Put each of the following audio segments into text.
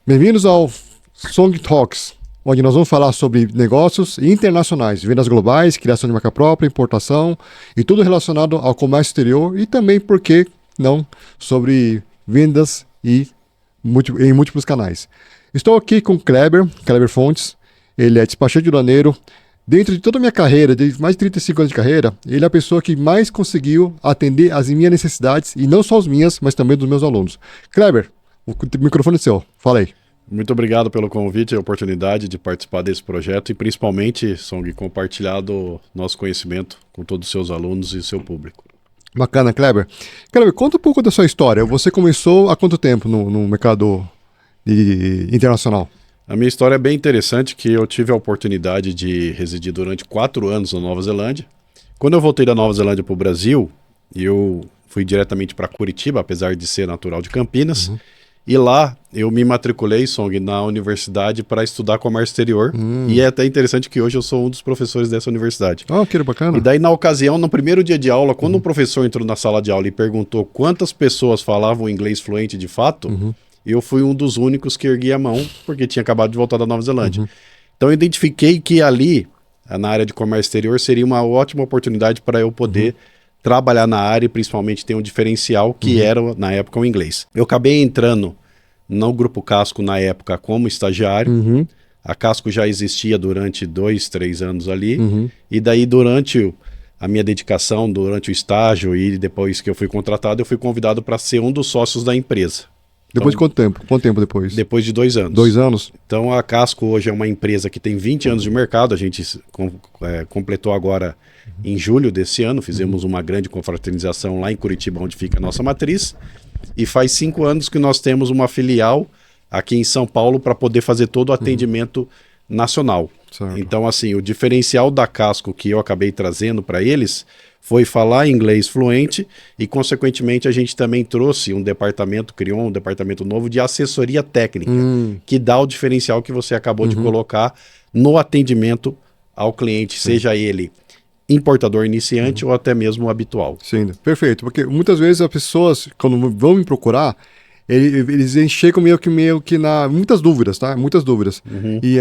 Bem-vindos ao Song Talks, onde nós vamos falar sobre negócios internacionais, vendas globais, criação de marca própria, importação e tudo relacionado ao comércio exterior e também, por que não, sobre vendas em múltiplos canais. Estou aqui com Kleber Fontes, ele é despachante aduaneiro. Dentro de toda a minha carreira, de mais de 35 anos de carreira, ele é a pessoa que mais conseguiu atender as minhas necessidades, e não só as minhas, mas também dos meus alunos. Kleber, o microfone é seu, fala aí. Muito obrigado pelo convite e a oportunidade de participar desse projeto e principalmente, Song, compartilhar do nosso conhecimento com todos os seus alunos e seu público. Bacana, Kleber. Kleber, conta um pouco da sua história. Você começou há quanto tempo no mercado internacional? A minha história é bem interessante, que eu tive a oportunidade de residir durante 4 anos na Nova Zelândia. Quando eu voltei da Nova Zelândia para o Brasil, eu fui diretamente para Curitiba, apesar de ser natural de Campinas. E lá eu me matriculei, Song, na universidade para estudar comércio exterior. E é até interessante que hoje eu sou um dos professores dessa universidade. Ah, que bacana. E daí, na ocasião, no primeiro dia de aula, quando um professor entrou na sala de aula e perguntou quantas pessoas falavam inglês fluente de fato, eu fui um dos únicos que ergui a mão, porque tinha acabado de voltar da Nova Zelândia. Então eu identifiquei que ali, na área de comércio exterior, seria uma ótima oportunidade para eu poder trabalhar na área e principalmente ter um diferencial que era, na época, o inglês. Eu acabei entrando no Grupo Casco na época como estagiário. A Casco já existia durante 2, 3 anos ali. E daí, durante a minha dedicação, durante o estágio e depois que eu fui contratado, eu fui convidado para ser um dos sócios da empresa. Depois de quanto tempo? Quanto tempo depois? Depois de 2 anos. 2 anos? Então a Casco hoje é uma empresa que tem 20 anos de mercado. A gente completou agora em julho desse ano. Fizemos uma grande confraternização lá em Curitiba, onde fica a nossa matriz. E faz 5 anos que nós temos uma filial aqui em São Paulo para poder fazer todo o atendimento nacional. Certo. Então, assim, o diferencial da Casco que eu acabei trazendo para eles foi falar inglês fluente e, consequentemente, a gente também trouxe um departamento, criou um departamento novo de assessoria técnica, que dá o diferencial que você acabou de colocar no atendimento ao cliente, seja ele importador iniciante ou até mesmo habitual. Sim, perfeito. Porque muitas vezes as pessoas, quando vão me procurar, eles chegam meio que muitas dúvidas, tá? Muitas dúvidas.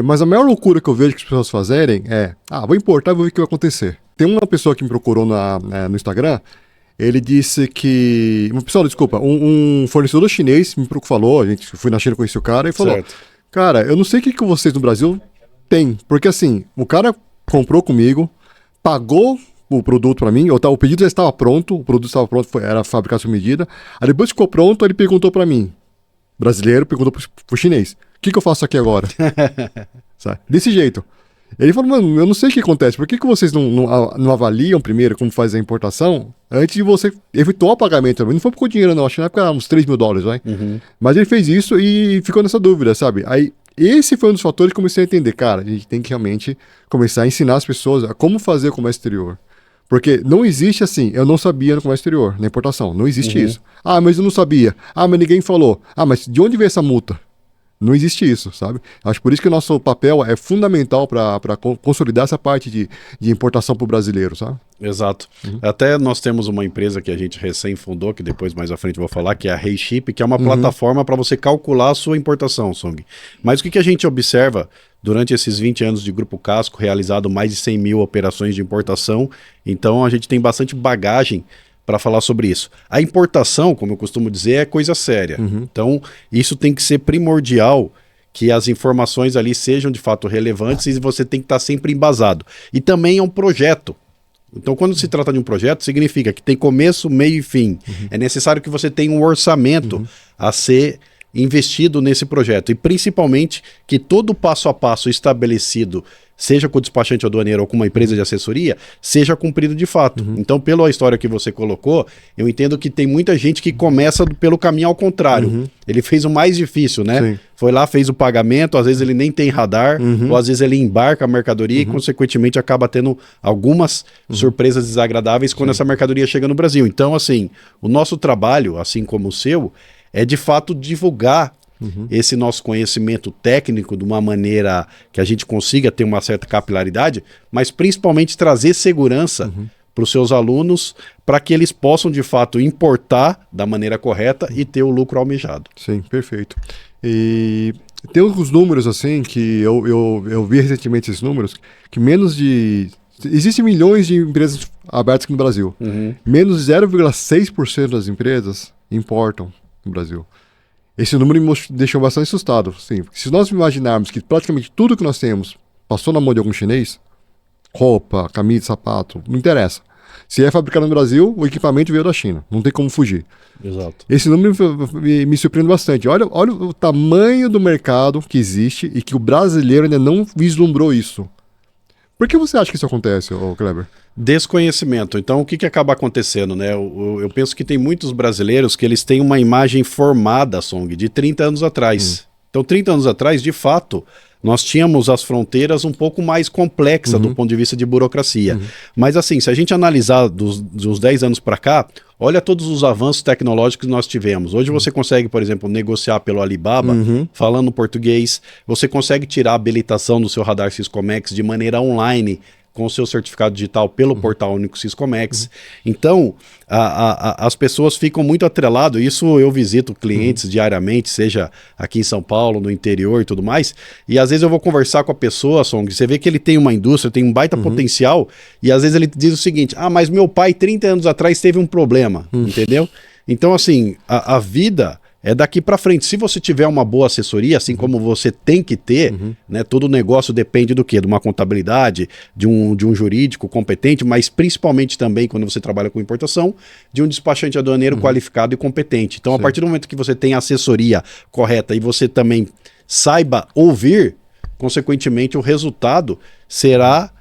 Mas a maior loucura que eu vejo que as pessoas fazerem é, vou importar e vou ver o que vai acontecer. Tem uma pessoa que me procurou no Instagram, ele disse que... Pessoal, desculpa, um fornecedor chinês me falou, a gente foi na China conhecer o cara e falou, Certo. cara, eu não sei o que vocês no Brasil têm, porque assim, o cara comprou comigo, pagou o produto para mim, o pedido já estava pronto, o produto estava pronto, era fabricado sob medida, aí depois que ficou pronto, ele perguntou para mim, brasileiro, perguntou pro chinês, o que eu faço aqui agora? Sabe? Desse jeito. Ele falou, mano, eu não sei o que acontece, por que vocês não avaliam primeiro como faz a importação antes de você efetuar o pagamento? Não foi por dinheiro não, acho que na época era uns $3 mil, vai? Mas ele fez isso e ficou nessa dúvida, sabe? Aí esse foi um dos fatores que eu comecei a entender, cara, a gente tem que realmente começar a ensinar as pessoas a como fazer o comércio exterior. Porque não existe assim, eu não sabia no comércio exterior, na importação, não existe isso. Mas eu não sabia. Mas ninguém falou. Mas de onde veio essa multa? Não existe isso, sabe? Acho por isso que o nosso papel é fundamental para consolidar essa parte de importação para o brasileiro, sabe? Exato. Até nós temos uma empresa que a gente recém fundou, que depois mais à frente eu vou falar, que é a Rayship, que é uma plataforma para você calcular a sua importação, Song. Mas o que a gente observa durante esses 20 anos de Grupo Casco, realizado mais de 100 mil operações de importação, então a gente tem bastante bagagem para falar sobre isso. A importação, como eu costumo dizer, é coisa séria. Então, isso tem que ser primordial, que as informações ali sejam de fato relevantes e você tem que estar sempre embasado. E também é um projeto. Então, quando se trata de um projeto, significa que tem começo, meio e fim. É necessário que você tenha um orçamento a ser investido nesse projeto. E principalmente que todo o passo a passo estabelecido, seja com o despachante aduaneiro ou com uma empresa de assessoria, seja cumprido de fato. Então, pela história que você colocou, eu entendo que tem muita gente que começa pelo caminho ao contrário. Ele fez o mais difícil, né? Sim. Foi lá, fez o pagamento, às vezes ele nem tem radar, ou às vezes ele embarca a mercadoria e, consequentemente, acaba tendo algumas surpresas desagradáveis quando essa mercadoria chega no Brasil. Então, assim, o nosso trabalho, assim como o seu, é de fato divulgar esse nosso conhecimento técnico de uma maneira que a gente consiga ter uma certa capilaridade, mas principalmente trazer segurança para os seus alunos, para que eles possam de fato importar da maneira correta e ter o lucro almejado. Sim, perfeito. E tem alguns números, assim, que eu vi recentemente esses números, que menos de... Existem milhões de empresas abertas aqui no Brasil. Menos de 0,6% das empresas importam no Brasil. Esse número me deixou bastante assustado. Sim, se nós imaginarmos que praticamente tudo que nós temos passou na mão de algum chinês, roupa, camisa, sapato, não interessa. Se é fabricado no Brasil, o equipamento veio da China. Não tem como fugir. Exato. Esse número me surpreende bastante. Olha o tamanho do mercado que existe e que o brasileiro ainda não vislumbrou isso. Por que você acha que isso acontece, Kleber? Desconhecimento. Então, o que, que acaba acontecendo, né? Eu penso que tem muitos brasileiros que eles têm uma imagem formada, Song, de 30 anos atrás. Então, 30 anos atrás, de fato, nós tínhamos as fronteiras um pouco mais complexas do ponto de vista de burocracia. Mas assim, se a gente analisar dos 10 anos para cá, olha todos os avanços tecnológicos que nós tivemos. Hoje você consegue, por exemplo, negociar pelo Alibaba, falando português, você consegue tirar a habilitação do seu radar Siscomex de maneira online, com o seu certificado digital pelo portal único Siscomex. Então, as pessoas ficam muito atreladas. Isso eu visito clientes diariamente, seja aqui em São Paulo, no interior e tudo mais. E às vezes eu vou conversar com a pessoa, Song, você vê que ele tem uma indústria, tem um baita potencial, e às vezes ele diz o seguinte: ah, mas meu pai 30 anos atrás teve um problema, entendeu? Então, assim, a vida... é daqui para frente. Se você tiver uma boa assessoria, assim como você tem que ter, né, todo negócio depende do quê? De uma contabilidade, de um jurídico competente, mas principalmente também, quando você trabalha com importação, de um despachante aduaneiro qualificado e competente. Então, a partir do momento que você tem a assessoria correta e você também saiba ouvir, consequentemente, o resultado será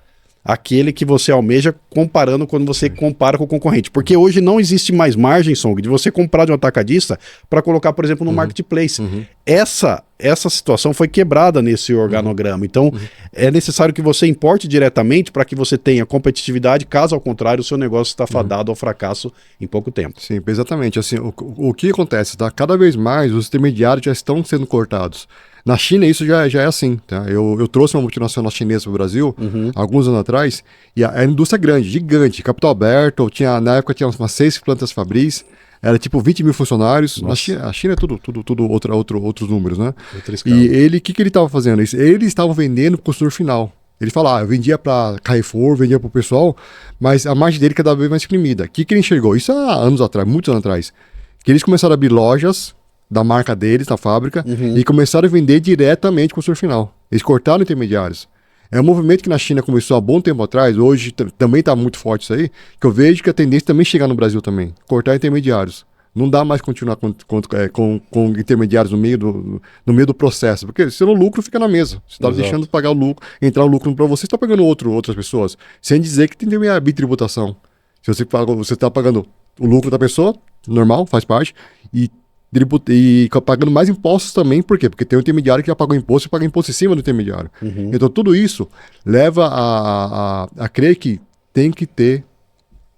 aquele que você almeja, comparando quando você compara com o concorrente. Porque hoje não existe mais margem, Song, de você comprar de um atacadista para colocar, por exemplo, no marketplace. Essa situação foi quebrada nesse organograma. Então, é necessário que você importe diretamente para que você tenha competitividade, caso ao contrário, o seu negócio está fadado ao fracasso em pouco tempo. Sim, exatamente. Assim, o que acontece, tá? Cada vez mais os intermediários já estão sendo cortados. Na China isso já é assim, tá? Eu trouxe uma multinacional chinesa para o Brasil, alguns anos atrás, e a indústria é grande, gigante, capital aberto, na época tinha umas 6 plantas fabris, era tipo 20 mil funcionários. A China é tudo outros números, né? E ele, o que ele estava fazendo? Eles estavam vendendo para o consumidor final. Ele fala, eu vendia para Carrefour, vendia para o pessoal, mas a margem dele cada vez mais exprimida. O que ele enxergou? Isso há anos atrás, muitos anos atrás. Que eles começaram a abrir lojas da marca deles, na fábrica, e começaram a vender diretamente com o consumidor final. Eles cortaram intermediários. É um movimento que na China começou há bom tempo atrás, hoje também está muito forte isso aí, que eu vejo que a tendência também chegar no Brasil também, cortar intermediários. Não dá mais continuar com intermediários no meio do processo, porque senão o lucro fica na mesa. Você está deixando de pagar o lucro, entrar o lucro para você está pagando outras pessoas, sem dizer que tem também a bitributação. Se você está pagando o lucro da pessoa, normal, faz parte, e pagando mais impostos também, por quê? Porque tem um intermediário que já pagou imposto e paga imposto em cima do intermediário. Então tudo isso leva a crer que tem que ter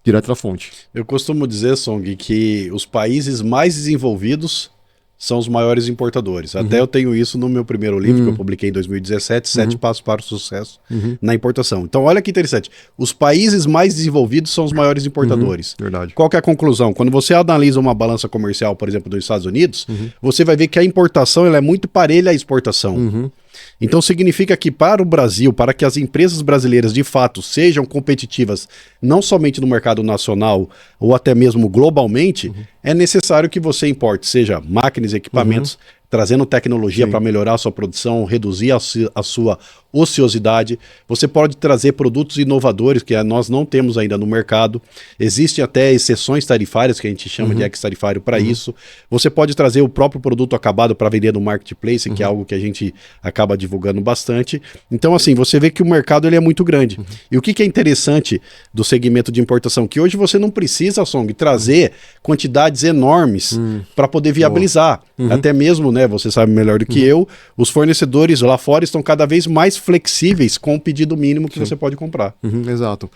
direto da fonte. Eu costumo dizer, Song, que os países mais desenvolvidos são os maiores importadores. Até eu tenho isso no meu primeiro livro, que eu publiquei em 2017, 7 Passos para o Sucesso na Importação. Então, olha que interessante. Os países mais desenvolvidos são os maiores importadores. Verdade. Qual que é a conclusão? Quando você analisa uma balança comercial, por exemplo, dos Estados Unidos, você vai ver que a importação ela é muito parelha à exportação. Então significa que para o Brasil, para que as empresas brasileiras de fato sejam competitivas, não somente no mercado nacional ou até mesmo globalmente, é necessário que você importe, seja máquinas e equipamentos, trazendo tecnologia para melhorar a sua produção, reduzir a sua ociosidade. Você pode trazer produtos inovadores que nós não temos ainda no mercado. Existem até exceções tarifárias, que a gente chama de ex-tarifário para isso. Você pode trazer o próprio produto acabado para vender no marketplace, que é algo que a gente acaba divulgando bastante. Então, assim, você vê que o mercado ele é muito grande. E o que é interessante do segmento de importação? Que hoje você não precisa, Song, trazer quantidades enormes para poder viabilizar. Até mesmo, né, você sabe melhor do que eu, os fornecedores lá fora estão cada vez mais flexíveis com o pedido mínimo que você pode comprar. Exato.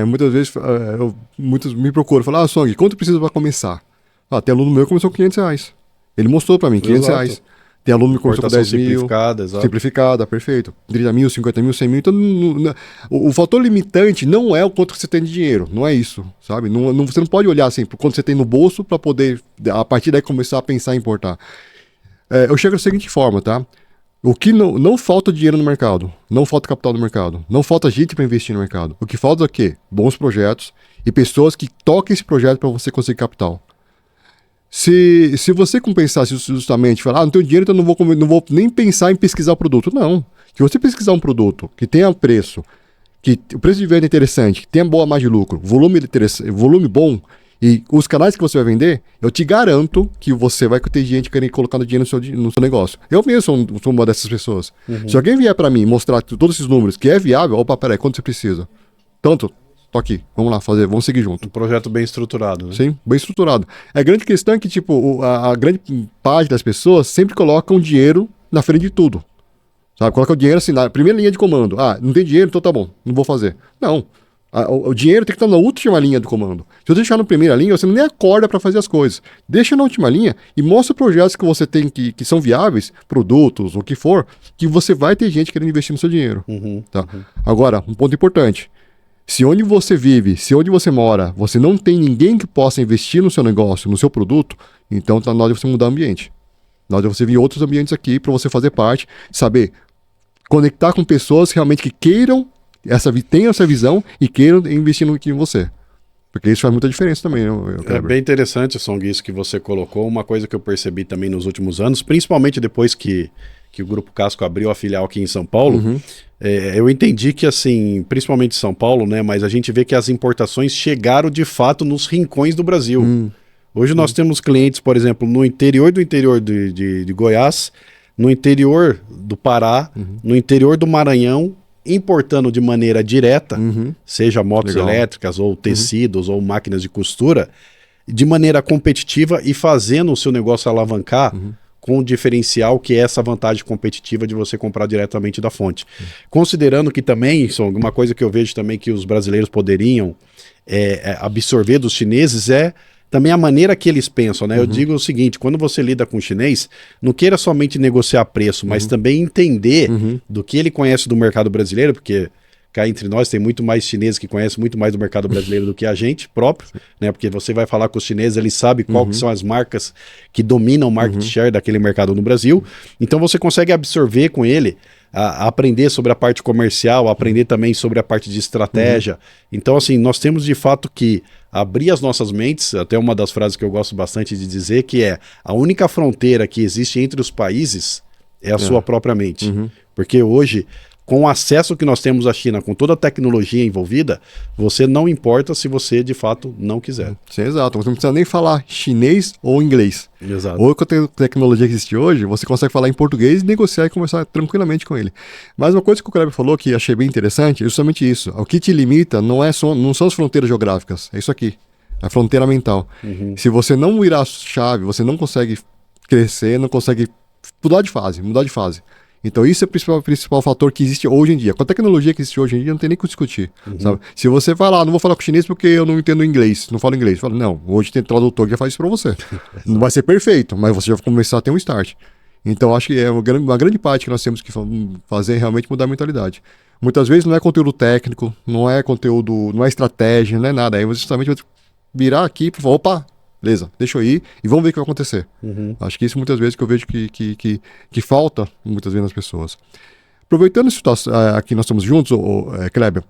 Muitas vezes muitos me procuram, falam, Song, quanto precisa para começar? Tem aluno meu que começou com R$500. Ele mostrou para mim, R$500. Tem aluno que começou com 10 mil. Simplificada, perfeito. 30 mil, 50 mil, 100 mil. Então, o fator limitante não é o quanto você tem de dinheiro. Não é isso, sabe? Você não pode olhar assim, por quanto você tem no bolso para poder, a partir daí, começar a pensar em importar. Eu chego da seguinte forma, tá? O que não falta dinheiro no mercado, não falta capital no mercado, não falta gente para investir no mercado. O que falta é o quê? Bons projetos e pessoas que toquem esse projeto para você conseguir capital. Se você compensasse justamente, falar, não tenho dinheiro, então não vou nem pensar em pesquisar o produto. Não. Se você pesquisar um produto que tenha preço, que o preço de venda é interessante, que tenha boa margem de lucro, volume bom, e os canais que você vai vender, eu te garanto que você vai ter gente querendo colocar dinheiro no seu negócio. Eu mesmo sou uma dessas pessoas. Se alguém vier para mim mostrar todos esses números que é viável, opa, peraí, quanto você precisa? Tanto, tô aqui, vamos lá fazer, vamos seguir junto. Um projeto bem estruturado, né? Sim, bem estruturado. A grande questão é que, tipo, a grande parte das pessoas sempre colocam dinheiro na frente de tudo. Sabe? Coloca o dinheiro assim, na primeira linha de comando. Ah, não tem dinheiro, então tá bom, não vou fazer. Não. O dinheiro tem que estar na última linha do comando. Se você deixar na primeira linha, você nem acorda para fazer as coisas. Deixa na última linha e mostra projetos que você tem que são viáveis, produtos, o que for, que você vai ter gente querendo investir no seu dinheiro. Tá? Agora, um ponto importante. Se onde você vive, se onde você mora, você não tem ninguém que possa investir no seu negócio, no seu produto, então tá na hora de você mudar o ambiente. Na hora de você vir outros ambientes aqui para você fazer parte, saber conectar com pessoas realmente que queiram tenham essa visão e queiram investir em você. Porque isso faz muita diferença também, né, É bem interessante, Song, isso que você colocou. Uma coisa que eu percebi também nos últimos anos, principalmente depois que o Grupo Casco abriu a filial aqui em São Paulo, eu entendi que, assim, principalmente em São Paulo, né, mas a gente vê que as importações chegaram de fato nos rincões do Brasil. Hoje nós temos clientes, por exemplo, no interior de Goiás, no interior do Pará, no interior do Maranhão, importando de maneira direta, seja motos elétricas ou tecidos ou máquinas de costura, de maneira competitiva e fazendo o seu negócio alavancar com o diferencial que é essa vantagem competitiva de você comprar diretamente da fonte. Considerando que também, Song, uma coisa que eu vejo também que os brasileiros poderiam absorver dos chineses é também a maneira que eles pensam, né? Eu digo o seguinte, quando você lida com o chinês, não queira somente negociar preço, mas também entender do que ele conhece do mercado brasileiro, porque cá entre nós tem muito mais chineses que conhecem muito mais do mercado brasileiro do que a gente próprio, né? Porque você vai falar com os chineses, eles sabem qual que são as marcas que dominam o market share daquele mercado no Brasil. Então você consegue absorver com ele, a aprender sobre a parte comercial, aprender também sobre a parte de estratégia. Então, assim, nós temos de fato que abrir as nossas mentes, até uma das frases que eu gosto bastante de dizer, que é a única fronteira que existe entre os países é a sua própria mente. Porque hoje, com o acesso que nós temos à China, com toda a tecnologia envolvida, você não importa se você de fato não quiser. Sim, exato. Você não precisa nem falar chinês ou inglês. Exato. Ou com a tecnologia que existe hoje, você consegue falar em português, negociar e conversar tranquilamente com ele. Mas uma coisa que o Kleber falou que achei bem interessante é justamente isso. O que te limita não são as fronteiras geográficas, é isso aqui. É a fronteira mental. Se você não virar a chave, você não consegue crescer, não consegue mudar de fase. Então isso é o principal fator que existe hoje em dia. Com a tecnologia que existe hoje em dia, não tem nem o que discutir. Sabe? Se você falar, não vou falar com o chinês porque eu não entendo inglês, não falo inglês. Fala, não, hoje tem tradutor que já faz isso para você. Não vai ser perfeito, mas você já vai começar a ter um start. Então acho que é uma grande parte que nós temos que fazer realmente mudar a mentalidade. Muitas vezes não é conteúdo técnico, não é estratégia, não é nada. Aí você justamente vai virar aqui e falar, opa, beleza, deixa eu ir e vamos ver o que vai acontecer. Acho que isso muitas vezes que eu vejo que falta muitas vezes nas pessoas. Aproveitando isso aqui nós estamos juntos, Kleber,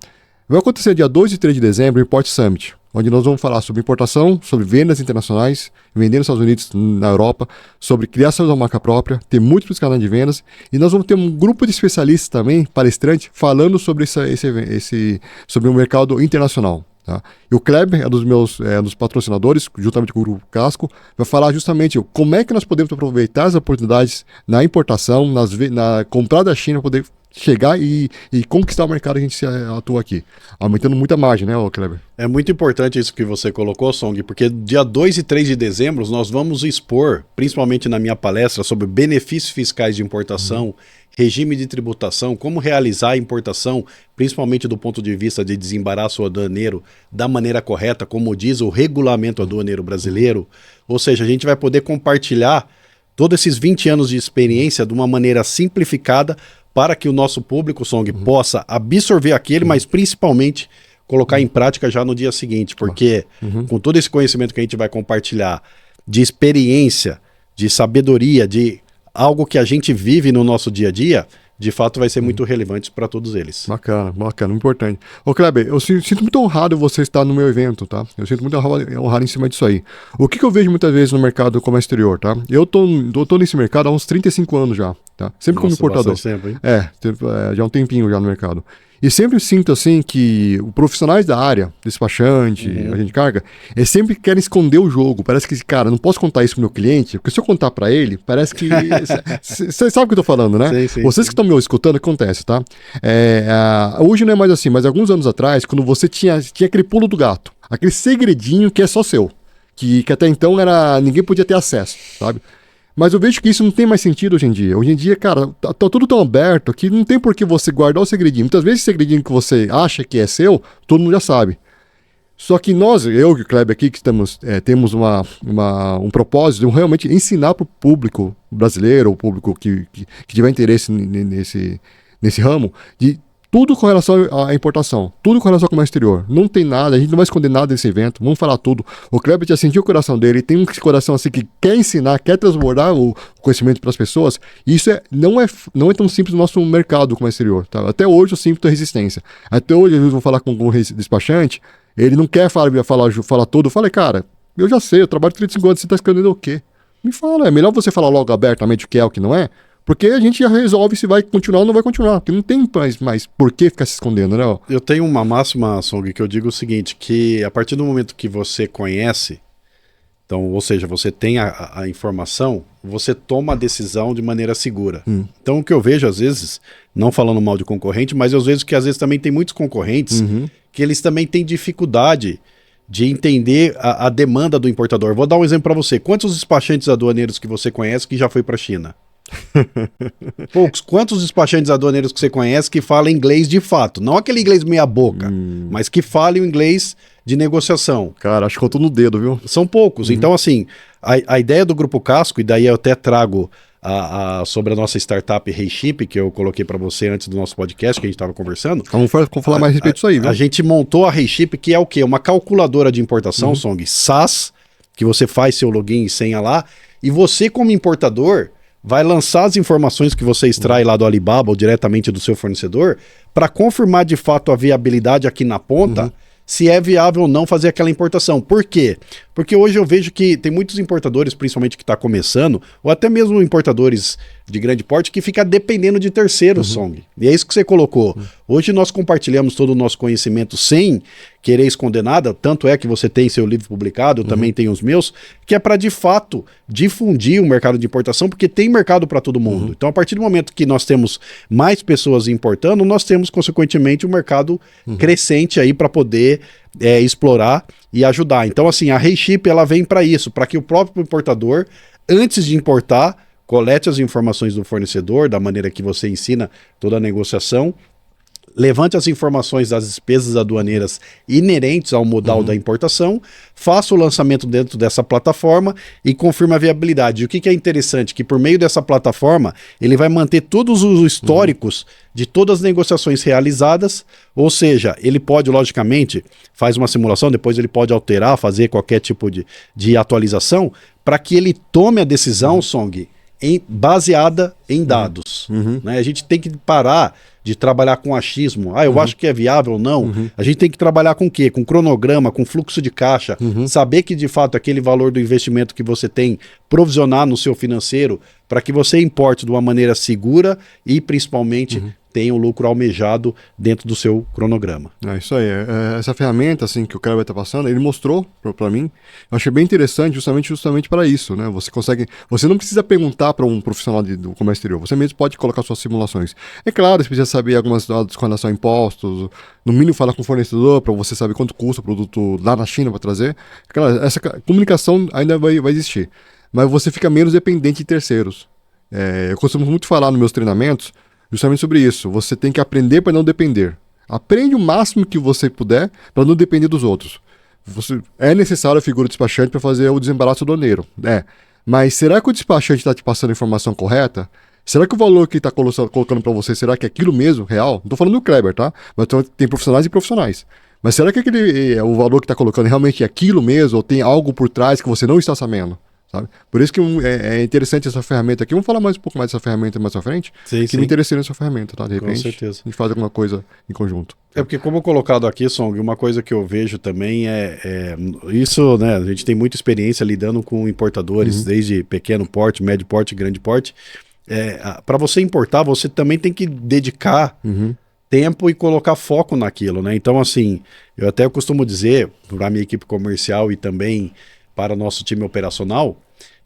vai acontecer dia 2 e 3 de dezembro o Import Summit, onde nós vamos falar sobre importação, sobre vendas internacionais, vender nos Estados Unidos, na Europa, sobre criação de uma marca própria, ter múltiplos canais de vendas, e nós vamos ter um grupo de especialistas também, palestrantes, falando sobre sobre o mercado internacional. Tá? E o Kleber é dos patrocinadores, juntamente com o Grupo Casco, vai falar justamente como é que nós podemos aproveitar as oportunidades na importação, na comprar da China, poder chegar e conquistar o mercado que a gente atua aqui. Aumentando muita margem, né, Kleber? É muito importante isso que você colocou, Song, porque dia 2 e 3 de dezembro nós vamos expor, principalmente na minha palestra, sobre benefícios fiscais de importação, regime de tributação, como realizar a importação, principalmente do ponto de vista de desembaraço aduaneiro da maneira correta, como diz o regulamento aduaneiro brasileiro. Ou seja, a gente vai poder compartilhar todos esses 20 anos de experiência de uma maneira simplificada para que o nosso público, Song, possa absorver aquele, mas principalmente colocar em prática já no dia seguinte, porque com todo esse conhecimento que a gente vai compartilhar de experiência, de sabedoria, de algo que a gente vive no nosso dia a dia, de fato vai ser muito relevante para todos eles. Bacana, bacana, importante. Ô Kleber, eu sinto muito honrado você estar no meu evento, tá? Eu sinto muito honrado em cima disso aí. O que eu vejo muitas vezes no mercado como exterior, tá? Eu tô nesse mercado há uns 35 anos já, tá? Sempre como importador. Tempo, hein? Já há um tempinho já no mercado. E sempre sinto assim que os profissionais da área, despachante, agente de carga, eles sempre querem esconder o jogo. Parece que, cara, não posso contar isso pro meu cliente, porque se eu contar para ele, parece que... Você sabe o que eu tô falando, né? Sim, Vocês que estão me escutando, o que acontece, tá? Hoje não é mais assim, mas alguns anos atrás, quando você tinha aquele pulo do gato, aquele segredinho que é só seu, que até então ninguém podia ter acesso, sabe? Mas eu vejo que isso não tem mais sentido hoje em dia. Hoje em dia, cara, tá tudo tão aberto que não tem por que você guardar o segredinho. Muitas vezes o segredinho que você acha que é seu, todo mundo já sabe. Só que eu e o Kleber aqui, que temos um propósito de realmente ensinar para o público brasileiro, o público que tiver interesse nesse ramo, de tudo com relação à importação, tudo com relação ao comércio exterior. Não tem nada, a gente não vai esconder nada desse evento, vamos falar tudo. O Kleber já sentiu o coração dele, tem um coração assim que quer ensinar, quer transbordar o conhecimento para as pessoas. E isso não é tão simples no nosso mercado como exterior. Tá? Até hoje eu sinto resistência. Até hoje eu vou falar com um despachante, ele não quer falar tudo. Eu falei, cara, eu já sei, eu trabalho 35 anos, você está escondendo o quê? Me fala, é melhor você falar logo abertamente o que é o que não é, porque a gente já resolve se vai continuar ou não vai continuar. Porque não tem mais por que ficar se escondendo, né? Eu tenho uma máxima, Song, que eu digo o seguinte, que a partir do momento que você conhece, então, ou seja, você tem a informação, você toma a decisão de maneira segura. Então, o que eu vejo, às vezes, não falando mal de concorrente, mas eu vejo que às vezes também tem muitos concorrentes que eles também têm dificuldade de entender a demanda do importador. Vou dar um exemplo para você. Quantos despachantes aduaneiros que você conhece que já foi para a China? Poucos. Quantos despachantes aduaneiros que você conhece que falam inglês de fato? Não aquele inglês meia boca, mas que falem o inglês de negociação. Cara, acho que eu tô no dedo, viu? São poucos. Então, assim, a ideia do Grupo Casco, e daí eu até trago sobre a nossa startup ReiShip, que eu coloquei para você antes do nosso podcast, que a gente estava conversando. Vamos falar mais a respeito disso aí, viu? A gente montou a ReiShip, que é o quê? Uma calculadora de importação, Song, SaaS, que você faz seu login e senha lá, e você, como importador, vai lançar as informações que você extrai lá do Alibaba ou diretamente do seu fornecedor para confirmar de fato a viabilidade aqui na ponta, se é viável ou não fazer aquela importação. Por quê? Porque hoje eu vejo que tem muitos importadores, principalmente que está começando, ou até mesmo importadores de grande porte, que fica dependendo de terceiros, Song. E é isso que você colocou. Hoje nós compartilhamos todo o nosso conhecimento sem querer esconder nada, tanto é que você tem seu livro publicado, eu também tenho os meus, que é para de fato difundir o mercado de importação, porque tem mercado para todo mundo. Então, a partir do momento que nós temos mais pessoas importando, nós temos, consequentemente, um mercado crescente aí para poder explorar e ajudar. Então, assim, a ReiShip, ela vem para isso, para que o próprio importador, antes de importar, colete as informações do fornecedor, da maneira que você ensina toda a negociação, levante as informações das despesas aduaneiras inerentes ao modal da importação, faça o lançamento dentro dessa plataforma e confirme a viabilidade. E o que é interessante? Que por meio dessa plataforma, ele vai manter todos os históricos de todas as negociações realizadas, ou seja, ele pode, logicamente, faz uma simulação, depois ele pode alterar, fazer qualquer tipo de atualização, para que ele tome a decisão, Song, baseada em dados. Né? A gente tem que parar de trabalhar com achismo. Eu acho que é viável ou não. A gente tem que trabalhar com o quê? Com cronograma, com fluxo de caixa, saber que de fato aquele valor do investimento que você tem, provisionar no seu financeiro para que você importe de uma maneira segura e principalmente tenha o lucro almejado dentro do seu cronograma. É isso aí. Essa ferramenta assim, que o cara vai estar passando, ele mostrou para mim. Eu achei bem interessante justamente para isso. Né? Você não precisa perguntar para um profissional do comércio exterior. Você mesmo pode colocar suas simulações. É claro, você precisa saber algumas dados com relação a impostos, no mínimo falar com o fornecedor para você saber quanto custa o produto lá na China para trazer. Claro, essa comunicação ainda vai existir. Mas você fica menos dependente de terceiros. Eu costumo muito falar nos meus treinamentos justamente sobre isso. Você tem que aprender para não depender. Aprende o máximo que você puder para não depender dos outros. É necessário a figura despachante para fazer o desembaraço aduaneiro. Mas será que o despachante está te passando a informação correta? Será que o valor que está colocando para você, será que é aquilo mesmo, real? Não estou falando do Kleber, tá? Mas tem profissionais e profissionais. Mas será que o valor que está colocando realmente é aquilo mesmo? Ou tem algo por trás que você não está sabendo? sabe? Por isso que é interessante essa ferramenta aqui. Vamos falar um pouco mais dessa ferramenta mais à frente, me interessei nessa ferramenta, tá? De repente, com certeza. a gente faz alguma coisa em conjunto. É porque, como colocado aqui, Song, uma coisa que eu vejo também isso, né? A gente tem muita experiência lidando com importadores, desde pequeno porte, médio porte, grande porte. Para você importar, você também tem que dedicar tempo e colocar foco naquilo, né? Então, assim, eu até costumo dizer para a minha equipe comercial e também para o nosso time operacional,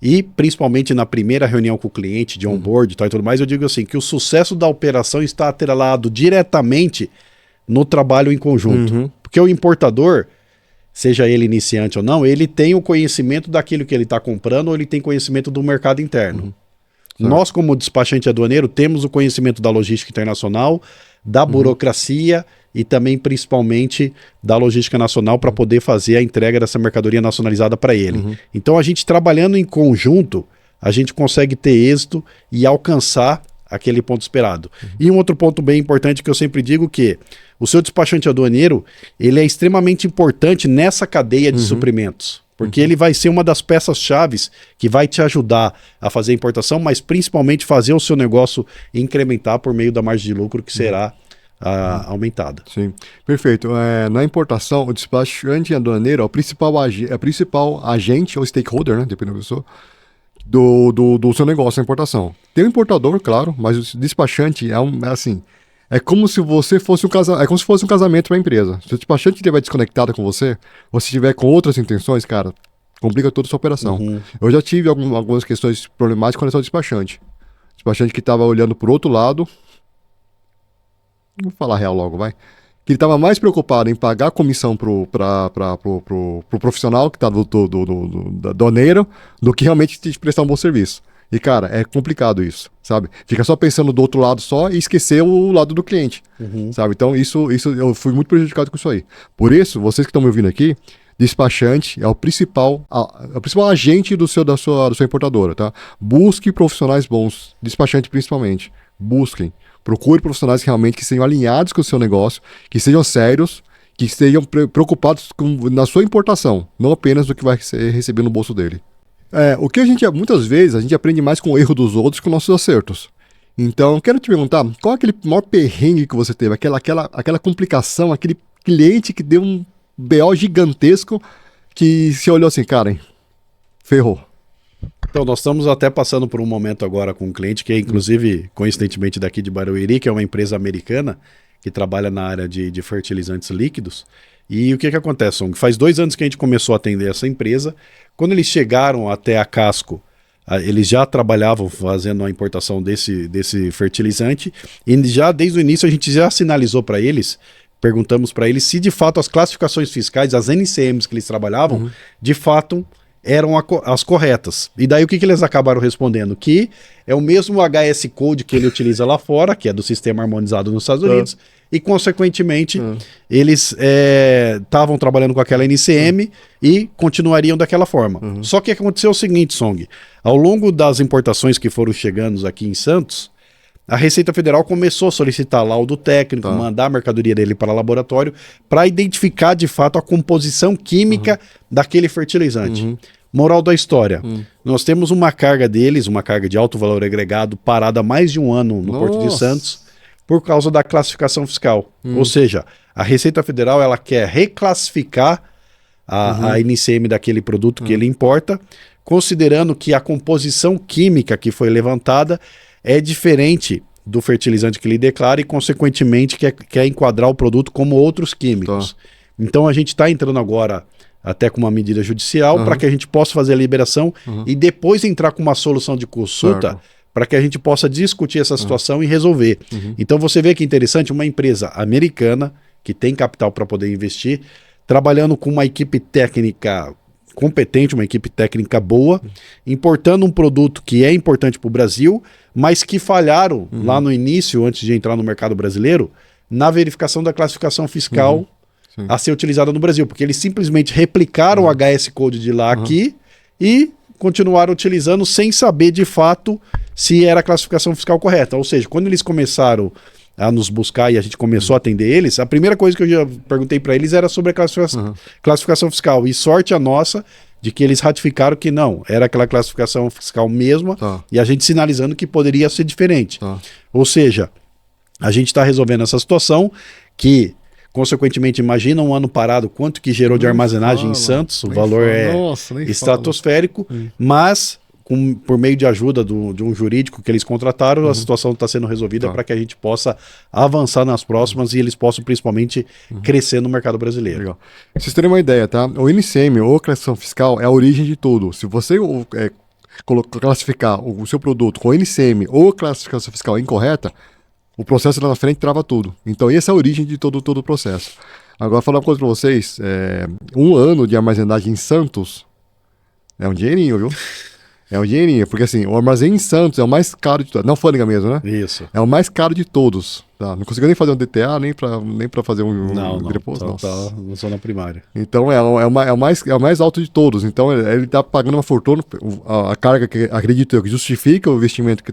e principalmente na primeira reunião com o cliente de onboard e tudo mais, eu digo assim, que o sucesso da operação está atrelado diretamente no trabalho em conjunto. Porque o importador, seja ele iniciante ou não, ele tem o conhecimento daquilo que ele está comprando ou ele tem conhecimento do mercado interno. Nós, como despachante aduaneiro, temos o conhecimento da logística internacional, da burocracia e também, principalmente, da logística nacional para poder fazer a entrega dessa mercadoria nacionalizada para ele. Então, a gente trabalhando em conjunto, a gente consegue ter êxito e alcançar aquele ponto esperado. E um outro ponto bem importante que eu sempre digo que o seu despachante aduaneiro, ele é extremamente importante nessa cadeia de suprimentos. Porque ele vai ser uma das peças-chave que vai te ajudar a fazer a importação, mas principalmente fazer o seu negócio incrementar por meio da margem de lucro que será aumentada. Sim, perfeito. Na importação, o despachante aduaneiro é o principal agente ou stakeholder, né, dependendo da pessoa, do seu negócio, a importação. Tem o importador, claro, mas o despachante é como se você fosse é como se fosse um casamento para a empresa. Se o despachante estiver desconectado com você, ou se estiver com outras intenções, cara, complica toda a sua operação. Eu já tive algumas questões problemáticas com relação ao despachante. Despachante que estava olhando por outro lado, vou falar real logo, vai. Que ele estava mais preocupado em pagar a comissão pro profissional que está do aduaneiro do que realmente te prestar um bom serviço. E, cara, é complicado isso, sabe? Fica só pensando do outro lado só e esquecer o lado do cliente, sabe? Então, isso eu fui muito prejudicado com isso aí. Por isso, vocês que estão me ouvindo aqui, despachante é o principal agente da sua importadora, tá? Busque profissionais bons, despachante principalmente. Busquem. Procure profissionais realmente que sejam alinhados com o seu negócio, que sejam sérios, que estejam preocupados na sua importação, não apenas do que vai receber no bolso dele. O que muitas vezes, a gente aprende mais com o erro dos outros que com nossos acertos. Então, eu quero te perguntar, qual é aquele maior perrengue que você teve? Aquela complicação, aquele cliente que deu um BO gigantesco que se olhou assim, cara, ferrou. Então, nós estamos até passando por um momento agora com um cliente que é, inclusive, coincidentemente daqui de Barueri, que é uma empresa americana que trabalha na área de fertilizantes líquidos. E o que acontece, Song? Faz 2 anos que a gente começou a atender essa empresa. Quando eles chegaram até a Casco, eles já trabalhavam fazendo a importação desse fertilizante e já desde o início a gente já sinalizou para eles, perguntamos para eles se de fato as classificações fiscais, as NCMs que eles trabalhavam, de fato eram as corretas. E daí o que eles acabaram respondendo? Que é o mesmo HS Code que ele utiliza lá fora, que é do sistema harmonizado nos Estados Unidos, e consequentemente eles estavam trabalhando com aquela NCM e continuariam daquela forma. Só que aconteceu o seguinte, Song, ao longo das importações que foram chegando aqui em Santos, a Receita Federal começou a solicitar laudo técnico, mandar a mercadoria dele para laboratório, para identificar de fato a composição química daquele fertilizante. Moral da história, nós temos uma carga deles, uma carga de alto valor agregado, parada há mais de 1 ano no Porto de Santos, por causa da classificação fiscal. Ou seja, a Receita Federal ela quer reclassificar a NCM daquele produto que ele importa, considerando que a composição química que foi levantada é diferente do fertilizante que ele declara e, consequentemente, quer enquadrar o produto como outros químicos. Então, a gente está entrando agora até com uma medida judicial para que a gente possa fazer a liberação e depois entrar com uma solução de consulta para que a gente possa discutir essa situação e resolver. Então, você vê que interessante, uma empresa americana que tem capital para poder investir, trabalhando com uma equipe técnica competente, uma equipe técnica boa, importando um produto que é importante para o Brasil, mas que falharam lá no início, antes de entrar no mercado brasileiro, na verificação da classificação fiscal a ser utilizada no Brasil, porque eles simplesmente replicaram o HS Code de lá aqui e continuaram utilizando sem saber de fato se era a classificação fiscal correta. Ou seja, quando eles começaram a nos buscar e a gente começou a atender eles, a primeira coisa que eu já perguntei para eles era sobre a classificação fiscal. E sorte a nossa de que eles ratificaram que não, era aquela classificação fiscal mesma, e a gente sinalizando que poderia ser diferente. Ou seja, a gente está resolvendo essa situação que, consequentemente, imagina um ano parado, quanto que gerou de armazenagem em Santos, o valor é estratosférico, mas por meio de ajuda de um jurídico que eles contrataram, a situação está sendo resolvida para que a gente possa avançar nas próximas e eles possam principalmente crescer no mercado brasileiro. Legal. Pra vocês terem uma ideia, tá? O NCM, ou classificação fiscal, é a origem de tudo. Se você classificar o seu produto com NCM ou classificação fiscal incorreta, o processo lá na frente trava tudo. Então essa é a origem de todo o processo. Agora, falar uma coisa para vocês, 1 ano de armazenagem em Santos é um dinheirinho, viu? É um dinheirinho, porque assim, o armazém em Santos é o mais caro de todos. Não, Alfândega mesmo, né? Isso. É o mais caro de todos. Tá? Não conseguiu nem fazer um DTA, nem pra fazer um depósito. Não só na primária. Então é o mais alto de todos. Então ele tá pagando uma fortuna, a carga que acredito eu que justifica o investimento que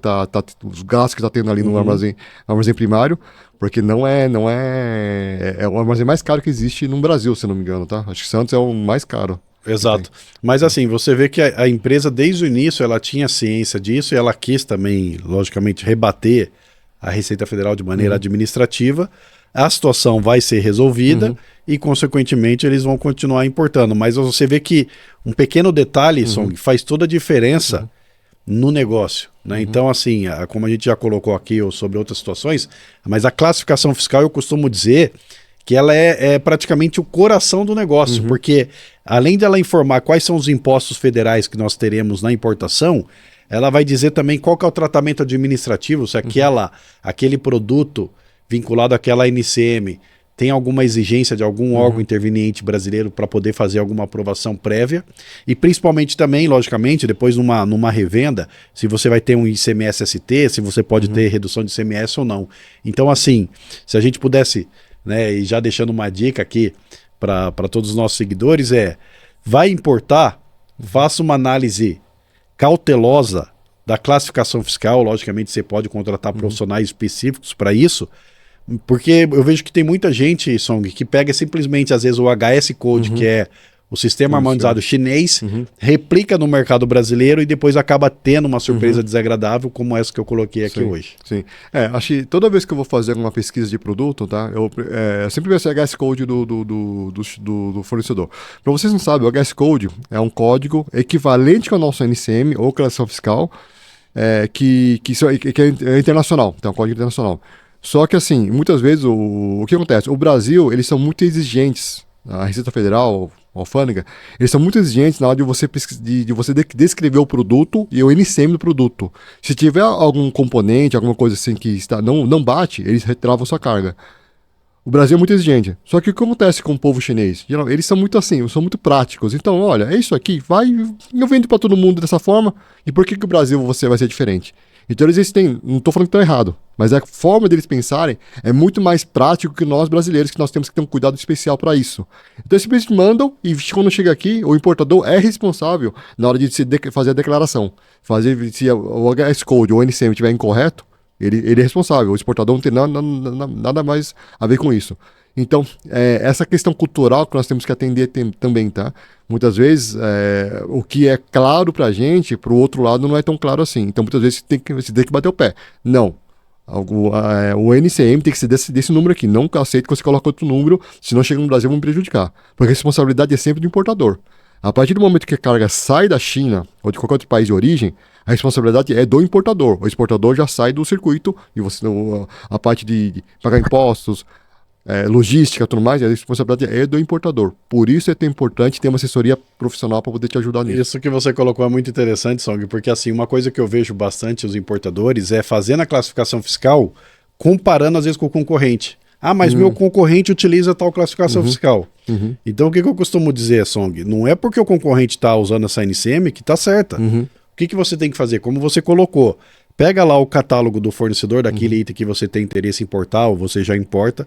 os gastos que tá tendo ali no armazém primário, porque é o armazém mais caro que existe no Brasil, se não me engano, tá? Acho que Santos é o mais caro. Exato. Mas assim, você vê que a empresa desde o início ela tinha ciência disso e ela quis também, logicamente, rebater a Receita Federal de maneira administrativa. A situação vai ser resolvida e, consequentemente, eles vão continuar importando. Mas você vê que um pequeno detalhe, Song, faz toda a diferença no negócio, né? Então, assim, como a gente já colocou aqui ou sobre outras situações, mas a classificação fiscal, eu costumo dizer que ela é praticamente o coração do negócio, porque além de ela informar quais são os impostos federais que nós teremos na importação, ela vai dizer também qual que é o tratamento administrativo, se aquele produto vinculado àquela NCM tem alguma exigência de algum órgão interveniente brasileiro para poder fazer alguma aprovação prévia, e principalmente também, logicamente, depois numa revenda, se você vai ter um ICMS-ST, se você pode ter redução de ICMS ou não. Então, assim, se a gente pudesse... né, e já deixando uma dica aqui para todos os nossos seguidores, vai importar, faça uma análise cautelosa da classificação fiscal. Logicamente você pode contratar profissionais específicos para isso, porque eu vejo que tem muita gente, Song, que pega simplesmente às vezes o HS Code, que é o sistema harmonizado chinês, replica no mercado brasileiro e depois acaba tendo uma surpresa desagradável como essa que eu coloquei aqui hoje. Sim. Acho que toda vez que eu vou fazer alguma pesquisa de produto, tá, eu sempre vejo o HS Code do fornecedor. Para vocês não sabem, o HS Code é um código equivalente ao nosso NCM ou classificação fiscal, que é internacional, então é um código internacional. Só que assim, muitas vezes o que acontece? O Brasil, eles são muito exigentes, a Receita Federal, a Alfândega, eles são muito exigentes na hora de você descrever o produto e o NCM do produto. Se tiver algum componente, alguma coisa assim que não bate, eles retravam sua carga. O Brasil é muito exigente. Só que o que acontece com o povo chinês? Eles são muito assim, são muito práticos. Então, olha, é isso aqui, eu vendo para todo mundo dessa forma, e por que o Brasil vai ser diferente? Então eles têm, não estou falando que está errado, mas a forma deles pensarem é muito mais prático que nós brasileiros, que nós temos que ter um cuidado especial para isso. Então eles simplesmente mandam e quando chega aqui, o importador é responsável na hora de fazer a declaração. Se o HS Code ou o NCM estiver incorreto, ele é responsável, o exportador não tem nada mais a ver com isso. Então, essa questão cultural que nós temos que atender também, tá? Muitas vezes, o que é claro pra gente, pro outro lado não é tão claro assim. Então, muitas vezes, você tem que bater o pé. Não. O NCM tem que ser desse número aqui. Não aceito que você coloque outro número, senão chega no Brasil, vão me prejudicar. Porque a responsabilidade é sempre do importador. A partir do momento que a carga sai da China ou de qualquer outro país de origem, a responsabilidade é do importador. O exportador já sai do circuito e a parte de pagar impostos, logística e tudo mais, a responsabilidade é do importador. Por isso é tão importante ter uma assessoria profissional para poder te ajudar nisso. Isso que você colocou é muito interessante, Song, porque assim, uma coisa que eu vejo bastante os importadores é fazendo a classificação fiscal comparando às vezes com o concorrente. Ah, mas meu concorrente utiliza tal classificação fiscal. Então o que eu costumo dizer, Song? Não é porque o concorrente está usando essa NCM que está certa. O que você tem que fazer? Como você colocou, pega lá o catálogo do fornecedor daquele item que você tem interesse em importar ou você já importa,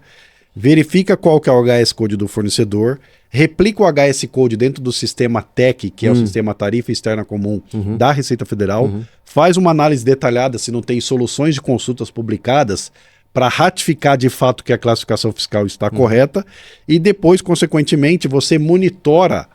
verifica qual que é o HS Code do fornecedor, replica o HS Code dentro do sistema TEC, que é o sistema Tarifa Externa Comum da Receita Federal, faz uma análise detalhada se não tem soluções de consultas publicadas para ratificar de fato que a classificação fiscal está correta, e depois, consequentemente, você monitora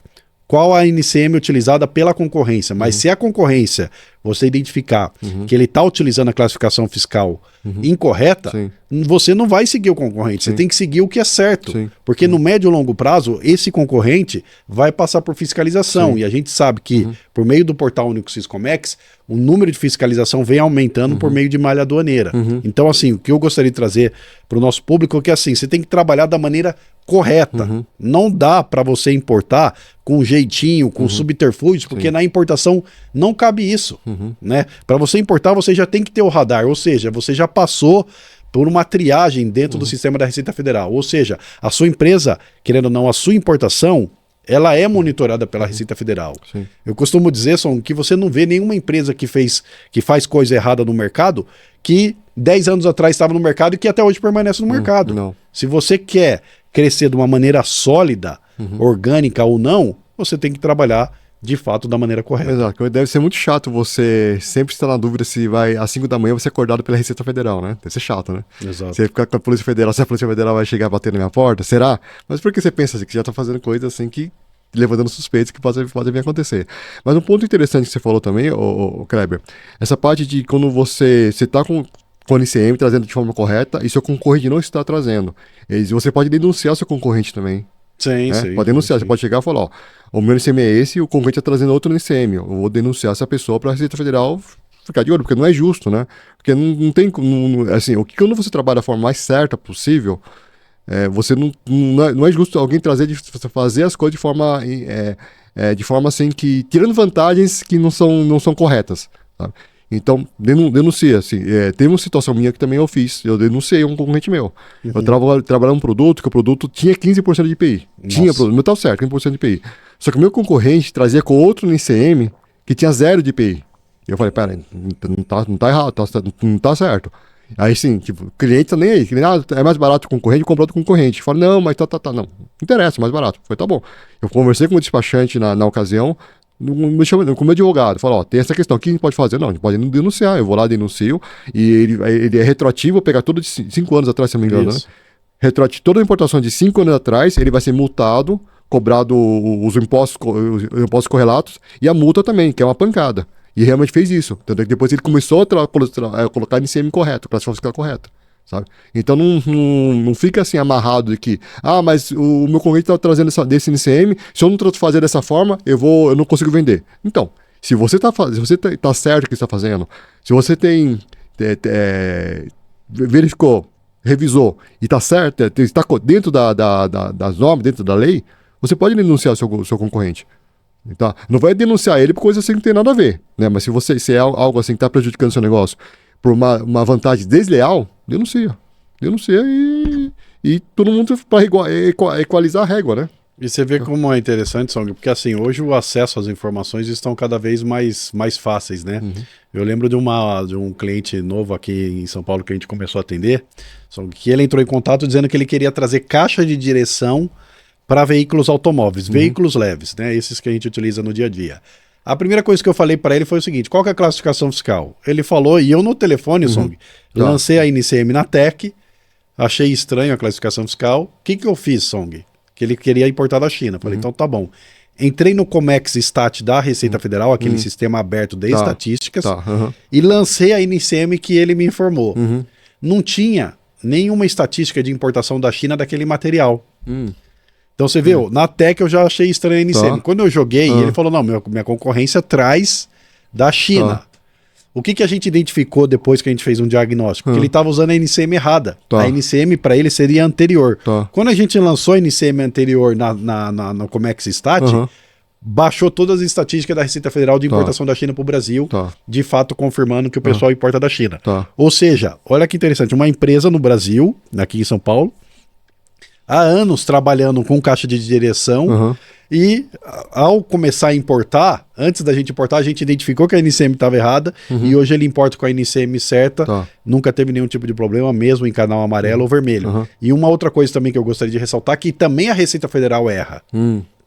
qual a NCM utilizada pela concorrência, mas se a concorrência, você identificar que ele está utilizando a classificação fiscal incorreta, Sim. você não vai seguir o concorrente, você tem que seguir o que é certo, Sim. porque no médio e longo prazo, esse concorrente vai passar por fiscalização, e a gente sabe que, por meio do portal único Siscomex, o número de fiscalização vem aumentando por meio de malha aduaneira. Então, assim, o que eu gostaria de trazer para o nosso público é que, assim, você tem que trabalhar da maneira correta. Não dá para você importar com jeitinho, com subterfúgios, porque na importação não cabe isso, né? Para você importar, você já tem que ter o radar, ou seja, você já passou por uma triagem dentro do sistema da Receita Federal, ou seja, a sua empresa, querendo ou não, a sua importação, ela é monitorada pela Receita Federal. Sim. Eu costumo dizer, Som, que você não vê nenhuma empresa que faz coisa errada no mercado que 10 anos atrás estava no mercado e que até hoje permanece no mercado. Não. Se você quer crescer de uma maneira sólida, orgânica ou não, você tem que trabalhar de fato da maneira correta. Exato. Deve ser muito chato você sempre estar na dúvida se vai às 5 da manhã você acordado pela Receita Federal, né? Deve ser chato, né? Exato. Você ficar com a Polícia Federal, se a Polícia Federal vai chegar batendo na minha porta, será? Mas por que você pensa assim, que já tá fazendo coisa assim que levantando suspeitos que podem vir a acontecer? Mas um ponto interessante que você falou também, ô Kleber, essa parte de quando você tá com o NCM trazendo de forma correta e seu concorrente não está trazendo. Você pode denunciar seu concorrente também. Sim, Né? sim. Pode denunciar, sim. você pode chegar e falar, ó, o meu NCM é esse e o concorrente está trazendo outro NCM. Eu vou denunciar essa pessoa para a Receita Federal ficar de olho, porque não é justo, né? Porque não tem, assim, quando você trabalha da forma mais certa possível, você não é justo alguém fazer as coisas de forma assim que, tirando vantagens que não são corretas, sabe? Então, denuncia, assim, teve uma situação minha que também eu fiz, eu denunciei um concorrente meu. Eu trabalhava um produto, que o produto tinha 15% de IPI. Tinha produto, meu estava certo, 15% de IPI. Só que o meu concorrente trazia com outro NCM que tinha 0 de IPI. E eu falei, pera, não tá errado, não tá certo. Aí sim, tipo, o cliente tá nem aí, é mais barato o concorrente, compra outro concorrente. Fala, não, mas tá, não interessa, mais barato. Foi, tá bom. Eu conversei com o despachante na ocasião, com o meu advogado, falou, ó, tem essa questão, o que a gente pode fazer? Não, a gente pode denunciar, eu vou lá, denuncio, e ele é retroativo, vou pegar tudo de 5 anos atrás, se não me engano, né? Retroativo, toda a importação de 5 anos atrás, ele vai ser multado, cobrado os impostos correlatos, e a multa também, que é uma pancada. E realmente fez isso, tanto é que depois ele começou a colocar NCM correto, classificação fiscal correta. Sabe? Então não fica assim amarrado de que, mas o meu concorrente está trazendo desse NCM, se eu não fazer dessa forma, eu não consigo vender. Então, se você tá certo o que está fazendo, se você verificou, revisou e está certo, está dentro das normas, dentro da lei, você pode denunciar o seu concorrente. Então, não vai denunciar ele por coisa assim que não tem nada a ver, né? Mas se é algo assim que está prejudicando o seu negócio por uma vantagem desleal, denuncia e todo mundo para equalizar a régua, né? E você vê como é interessante, Song, porque assim, hoje o acesso às informações estão cada vez mais fáceis, né? Eu lembro de um cliente novo aqui em São Paulo que a gente começou a atender, Song, que ele entrou em contato dizendo que ele queria trazer caixa de direção para veículos automóveis, veículos leves, né? Esses que a gente utiliza no dia a dia. A primeira coisa que eu falei para ele foi o seguinte, qual que é a classificação fiscal? Ele falou, e eu no telefone, Song, lancei a NCM na TEC, achei estranho a classificação fiscal. O que eu fiz, Song? Que ele queria importar da China. Falei, então tá bom. Entrei no Comex Stat da Receita Federal, aquele sistema aberto de estatísticas, e lancei a NCM que ele me informou. Não tinha nenhuma estatística de importação da China daquele material. Então você viu, na TEC eu já achei estranho a NCM. Quando eu joguei, ele falou, não, minha concorrência traz da China. O que a gente identificou depois que a gente fez um diagnóstico? Que ele estava usando a NCM errada. A NCM para ele seria anterior. Quando a gente lançou a NCM anterior no Comex Stat, baixou todas as estatísticas da Receita Federal de importação da China para o Brasil, de fato confirmando que o pessoal importa da China. Ou seja, olha que interessante, uma empresa no Brasil, aqui em São Paulo, há anos trabalhando com caixa de direção e ao começar a importar, antes da gente importar, a gente identificou que a NCM estava errada e hoje ele importa com a NCM certa, nunca teve nenhum tipo de problema, mesmo em canal amarelo ou vermelho. E uma outra coisa também que eu gostaria de ressaltar, que também a Receita Federal erra.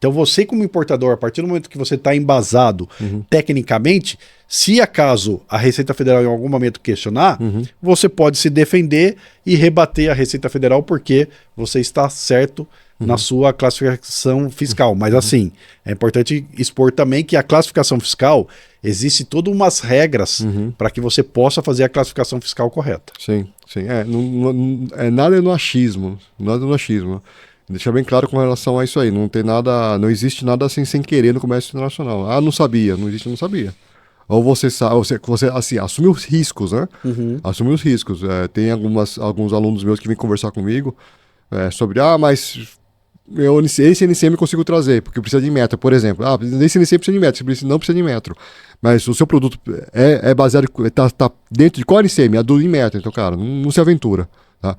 Então você como importador, a partir do momento que você está embasado tecnicamente, se acaso a Receita Federal em algum momento questionar, você pode se defender e rebater a Receita Federal porque você está certo na sua classificação fiscal. Mas assim, é importante expor também que a classificação fiscal, existe todas umas regras para que você possa fazer a classificação fiscal correta. Sim, sim. Nada é no achismo. Nada é no achismo. Deixar bem claro com relação a isso aí. Não tem nada, não existe nada assim sem querer no comércio internacional. Ah, não sabia. Não existe, não sabia. Ou você sabe, você assim, assume os riscos, né? Assume os riscos. Tem alguns alunos meus que vêm conversar comigo sobre, mas esse NCM eu consigo trazer, porque precisa de metro, por exemplo. Esse NCM precisa de metro, não precisa de metro. Mas o seu produto é baseado, tá dentro de qual NCM? A do Inmetro. Então, cara, não se aventura. Tá?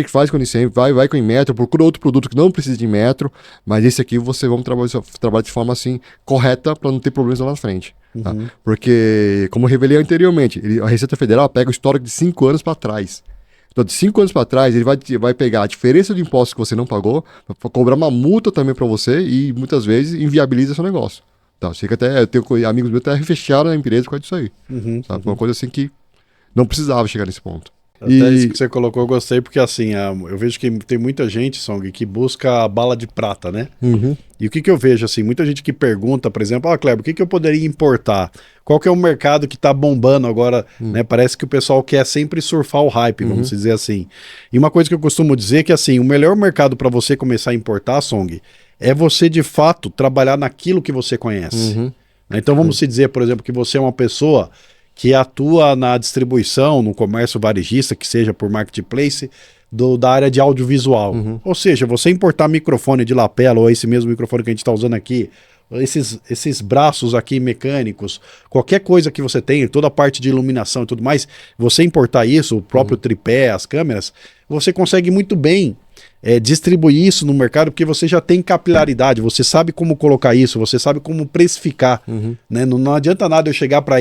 Faz com o NCM, vai com o Inmetro, procura outro produto que não precisa de metro, mas esse aqui vamos trabalhar de forma assim, correta, para não ter problemas lá na frente. Tá? Porque, como eu revelei anteriormente, a Receita Federal pega o histórico de 5 anos para trás. Então, de 5 anos para trás, ele vai pegar a diferença de impostos que você não pagou, para cobrar uma multa também para você e muitas vezes inviabiliza seu negócio. Tá? Chega até, eu tenho amigos meus que fecharam a empresa por causa disso aí. Uma coisa assim que não precisava chegar nesse ponto. Até isso que você colocou, eu gostei, porque assim, eu vejo que tem muita gente, Song, que busca a bala de prata, né? E o que eu vejo, assim, muita gente que pergunta, por exemplo, Kleber, o que eu poderia importar? Qual que é o mercado que tá bombando agora, né? Parece que o pessoal quer sempre surfar o hype, vamos dizer assim. E uma coisa que eu costumo dizer é que, assim, o melhor mercado para você começar a importar, Song, é você, de fato, trabalhar naquilo que você conhece. Então vamos se dizer, por exemplo, que você é uma pessoa que atua na distribuição, no comércio varejista, que seja por marketplace, da área de audiovisual. Ou seja, você importar microfone de lapela, ou esse mesmo microfone que a gente está usando aqui, esses braços aqui mecânicos, qualquer coisa que você tenha, toda a parte de iluminação e tudo mais, você importar isso, o próprio tripé, as câmeras, você consegue muito bem distribuir isso no mercado, porque você já tem capilaridade, você sabe como colocar isso, você sabe como precificar. Né? Não adianta nada eu chegar para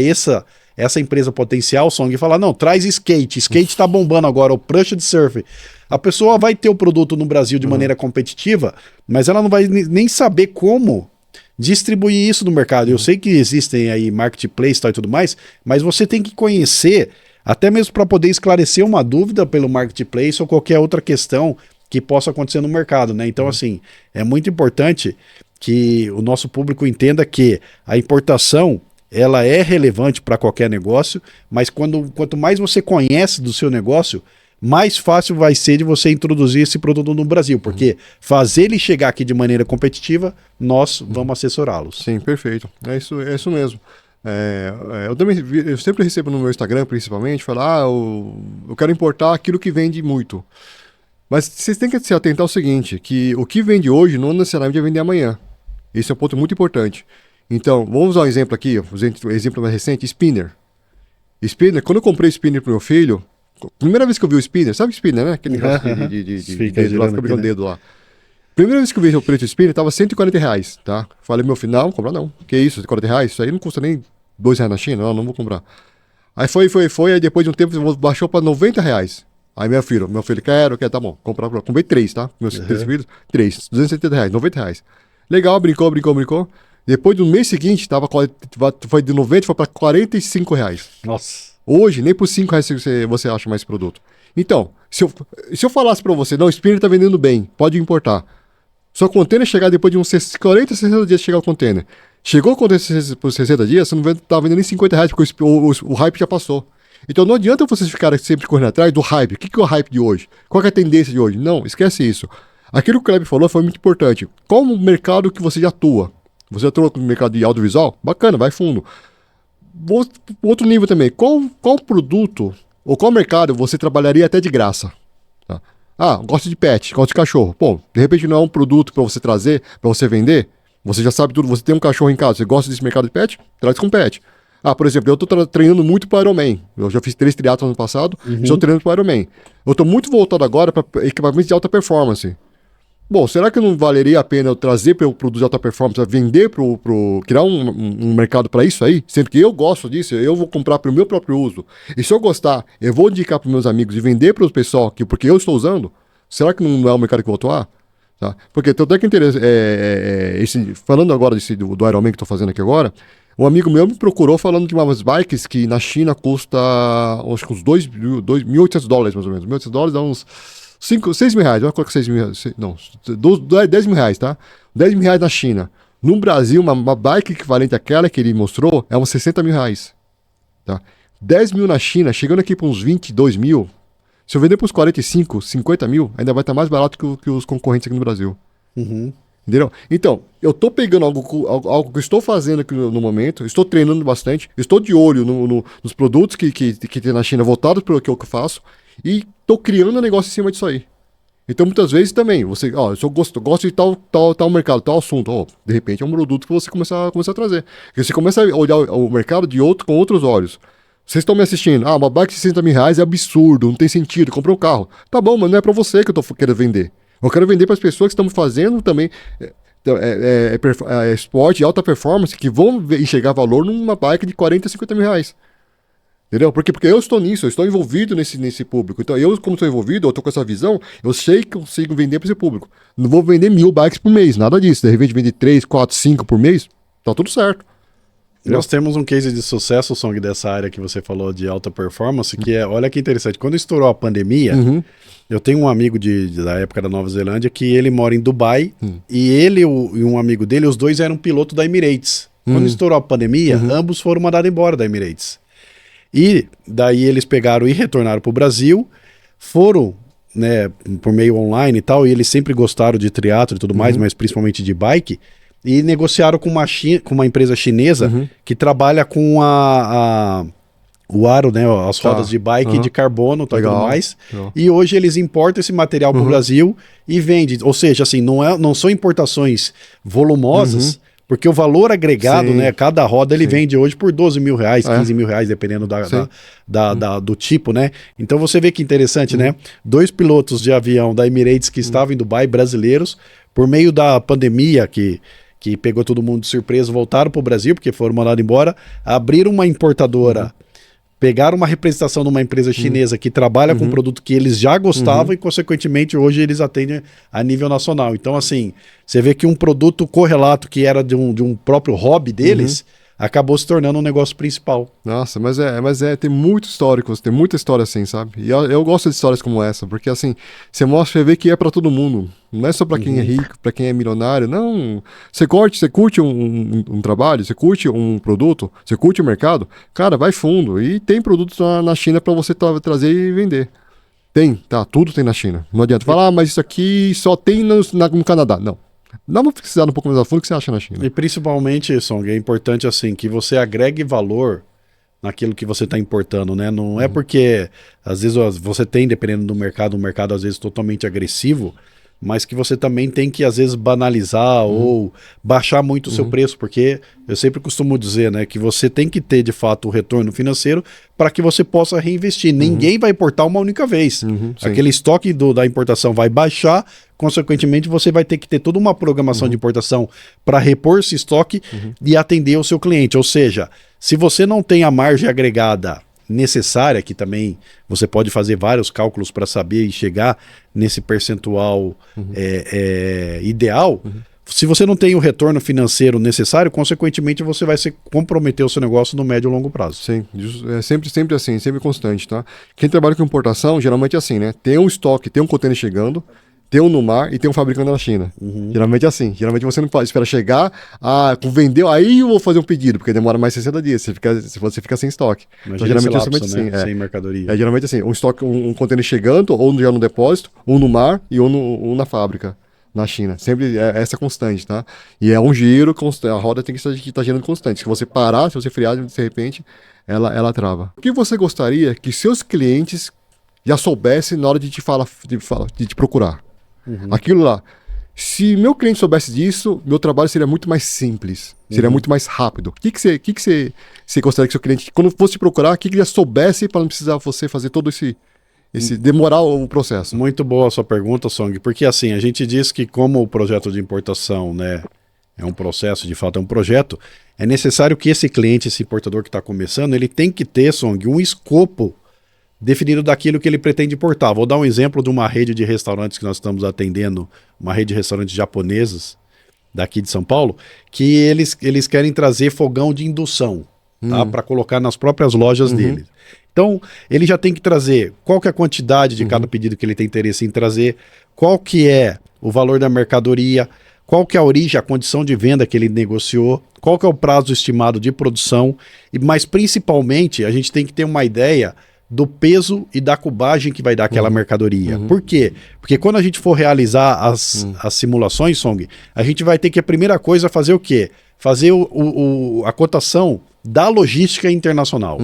essa empresa potencial, Song, e falar, não, traz skate tá bombando agora, o prancha de surf. A pessoa vai ter o produto no Brasil de maneira competitiva, mas ela não vai nem saber como distribuir isso no mercado. Eu sei que existem aí marketplace e tudo mais, mas você tem que conhecer, até mesmo para poder esclarecer uma dúvida pelo marketplace ou qualquer outra questão que possa acontecer no mercado, né? Então, assim, é muito importante que o nosso público entenda que a importação, ela é relevante para qualquer negócio, mas quanto mais você conhece do seu negócio, mais fácil vai ser de você introduzir esse produto no Brasil, porque fazer ele chegar aqui de maneira competitiva, nós vamos assessorá-los. Sim, perfeito. É isso mesmo. Eu sempre recebo no meu Instagram, principalmente, falar, eu quero importar aquilo que vende muito. Mas vocês têm que se atentar ao seguinte, que o que vende hoje não necessariamente vai vender amanhã. Esse é um ponto muito importante. Então, vamos usar um exemplo aqui, um exemplo mais recente, spinner. Spinner, quando eu comprei spinner pro meu filho, primeira vez que eu vi o spinner, sabe o spinner, né? Aquele negócio de dedo lá, fica brincando o dedo lá. Primeira vez que eu vi o preço do spinner, tava R$140, tá? Falei, meu filho, não, vou comprar não. Que isso, R$140? Isso aí não custa nem R$2 na China, não vou comprar. Aí foi, aí depois de um tempo baixou pra R$90. Aí meu filho, quero, tá bom, comprei 3, tá? Meus 3 filhos, 3, R$270, R$90. Legal, brincou. Depois do mês seguinte, foi de 90, foi para R$45. Nossa. Hoje, nem por R$5 você acha mais produto. Então, se eu falasse para você, não, o spinner tá vendendo bem, pode importar. Sua container chegar depois de uns 40, 60 dias chegar o container. Chegou o container por 60 dias, você não tá vendendo nem R$50, porque o hype já passou. Então não adianta vocês ficarem sempre correndo atrás do hype. O que é o hype de hoje? Qual é a tendência de hoje? Não, esquece isso. Aquilo que o Kleber falou foi muito importante. Qual o mercado que você já atua? Você atua no mercado de audiovisual? Bacana, vai fundo. Outro nível também. Qual produto ou qual mercado você trabalharia até de graça? Tá? Gosto de pet, gosto de cachorro. Pô, de repente não é um produto para você trazer, para você vender? Você já sabe tudo, você tem um cachorro em casa, você gosta desse mercado de pet? Traz com pet. Por exemplo, eu estou treinando muito para Ironman. Eu já fiz 3 triatlos no passado, estou treinando para Ironman. Eu estou muito voltado agora para equipamentos de alta performance. Bom, será que não valeria a pena eu trazer para o produto de alta performance, vender criar um mercado para isso aí? Sendo que eu gosto disso, eu vou comprar para o meu próprio uso. E se eu gostar, eu vou indicar para os meus amigos e vender para o pessoal, porque eu estou usando. Será que não é o mercado que eu vou atuar? Tá? Porque tanto é que interessa, falando agora do Ironman que estou fazendo aqui agora, um amigo meu me procurou falando de umas bikes que na China custa acho que uns $2.800 mais ou menos. $1.800 dá uns 6 mil reais. Vamos colocar 6 mil reais. Não, 10 mil reais, tá? 10 mil reais na China. No Brasil, uma bike equivalente àquela que ele mostrou é uns 60 mil reais. Tá? 10 mil na China, chegando aqui para uns 22 mil. Se eu vender para uns 45, 50 mil, ainda vai estar mais barato que os concorrentes aqui no Brasil. Uhum. Entendeu? Então, eu estou pegando algo que eu estou fazendo aqui no momento, estou treinando bastante, estou de olho nos produtos que tem na China voltados para o que eu faço e estou criando um negócio em cima disso aí. Então, muitas vezes também, você, eu gosto de tal mercado, tal assunto, de repente é um produto que você começa a trazer. Porque você começa a olhar o mercado com outros olhos. Vocês estão me assistindo, uma bike de 60 mil reais é absurdo, não tem sentido, comprei um carro. Tá bom, mas não é para você que eu estou querendo vender. Eu quero vender para as pessoas que estão fazendo também esporte de alta performance, que vão enxergar valor numa bike de 40, 50 mil reais. Entendeu? Porque eu estou nisso, eu estou envolvido nesse público. Então, eu, como estou envolvido, eu estou com essa visão, eu sei que eu consigo vender para esse público. Não vou vender 1.000 bikes por mês, nada disso. De repente, vender 3, 4, 5 por mês, tá tudo certo. Nós temos um case de sucesso, Song, dessa área que você falou de alta performance, que olha que interessante, quando estourou a pandemia, eu tenho um amigo da época da Nova Zelândia que ele mora em Dubai, e ele e um amigo dele, os dois eram piloto da Emirates. Quando estourou a pandemia, ambos foram mandados embora da Emirates. E daí eles pegaram e retornaram para o Brasil, foram, né, por meio online e tal, e eles sempre gostaram de triatlo e tudo mais, mas principalmente de bike, e negociaram com uma empresa chinesa que trabalha com o aro, né, as rodas de bike de carbono e tudo mais. Legal. E hoje eles importam esse material para o Brasil e vendem. Ou seja, assim, não são importações volumosas, porque o valor agregado, né, cada roda ele vende hoje por 12 mil reais, 15 mil reais, dependendo do tipo, né? Então você vê que interessante, né? 2 pilotos de avião da Emirates que estavam em Dubai, brasileiros, por meio da pandemia que pegou todo mundo de surpresa, voltaram para o Brasil, porque foram mandados embora, abriram uma importadora, pegaram uma representação de uma empresa chinesa que trabalha com um produto que eles já gostavam e, consequentemente, hoje eles atendem a nível nacional. Então, assim, você vê que um produto correlato que era de um próprio hobby deles acabou se tornando um negócio principal. Nossa, mas tem muito histórico, tem muita história assim, sabe? E eu gosto de histórias como essa, porque assim, você vê que é pra todo mundo. Não é só pra quem é rico, pra quem é milionário, não. Você curte um trabalho, você curte um produto, você curte o mercado, cara, vai fundo. E tem produtos na China pra você trazer e vender. Tudo tem na China. Não adianta falar, mas isso aqui só tem no Canadá. Não. Dá uma pesquisada um pouco mais a fundo o que você acha na China. E principalmente, Song, é importante assim que você agregue valor naquilo que você está importando, né? Não é porque às vezes você tem, dependendo do mercado, um mercado às vezes totalmente agressivo, mas que você também tem que às vezes banalizar ou baixar muito o seu preço, porque eu sempre costumo dizer, né, que você tem que ter de fato o retorno financeiro para que você possa reinvestir. Ninguém vai importar uma única vez. Aquele estoque da importação vai baixar, consequentemente você vai ter que ter toda uma programação de importação para repor esse estoque e atender o seu cliente. Ou seja, se você não tem a margem agregada necessária, que também você pode fazer vários cálculos para saber e chegar nesse percentual ideal, se você não tem o retorno financeiro necessário, consequentemente você vai comprometer o seu negócio no médio e longo prazo. Sim, é sempre assim, sempre constante, tá? Quem trabalha com importação, geralmente é assim, né? Tem um estoque, tem um container chegando, tem um no mar e tem um fabricando na China. Geralmente é assim. Geralmente você não pode esperar chegar, vendeu, aí eu vou fazer um pedido, porque demora mais 60 dias, você fica sem estoque. Então, geralmente lapso, é assim, né? Sem mercadoria. Geralmente assim, um estoque, um container chegando, ou já no depósito, um no mar e um na fábrica, na China. Sempre é essa constante, tá? E é um giro constante, a roda tem que estar girando constante. Se você parar, se você frear, de repente, ela trava. O que você gostaria que seus clientes já soubessem na hora de te procurar? Aquilo lá. Se meu cliente soubesse disso, meu trabalho seria muito mais simples, seria muito mais rápido. O que você gostaria que seu cliente, quando fosse te procurar, que ele já soubesse para não precisar você fazer todo esse demorar o processo? Muito boa a sua pergunta, Song, porque assim, a gente diz que como o projeto de importação, né, é um processo, de fato é um projeto, é necessário que esse cliente, esse importador que está começando, ele tem que ter, Song, um escopo definido daquilo que ele pretende importar. Vou dar um exemplo de uma rede de restaurantes que nós estamos atendendo, uma rede de restaurantes japoneses daqui de São Paulo, que eles querem trazer fogão de indução, tá? Para colocar nas próprias lojas deles. Então, ele já tem que trazer qual que é a quantidade de cada pedido que ele tem interesse em trazer, qual que é o valor da mercadoria, qual que é a origem, a condição de venda que ele negociou, qual que é o prazo estimado de produção, mas principalmente a gente tem que ter uma ideia do peso e da cubagem que vai dar aquela mercadoria. Por quê? Porque quando a gente for realizar as simulações, Song, a gente vai ter que, a primeira coisa, fazer o quê? Fazer a cotação da logística internacional.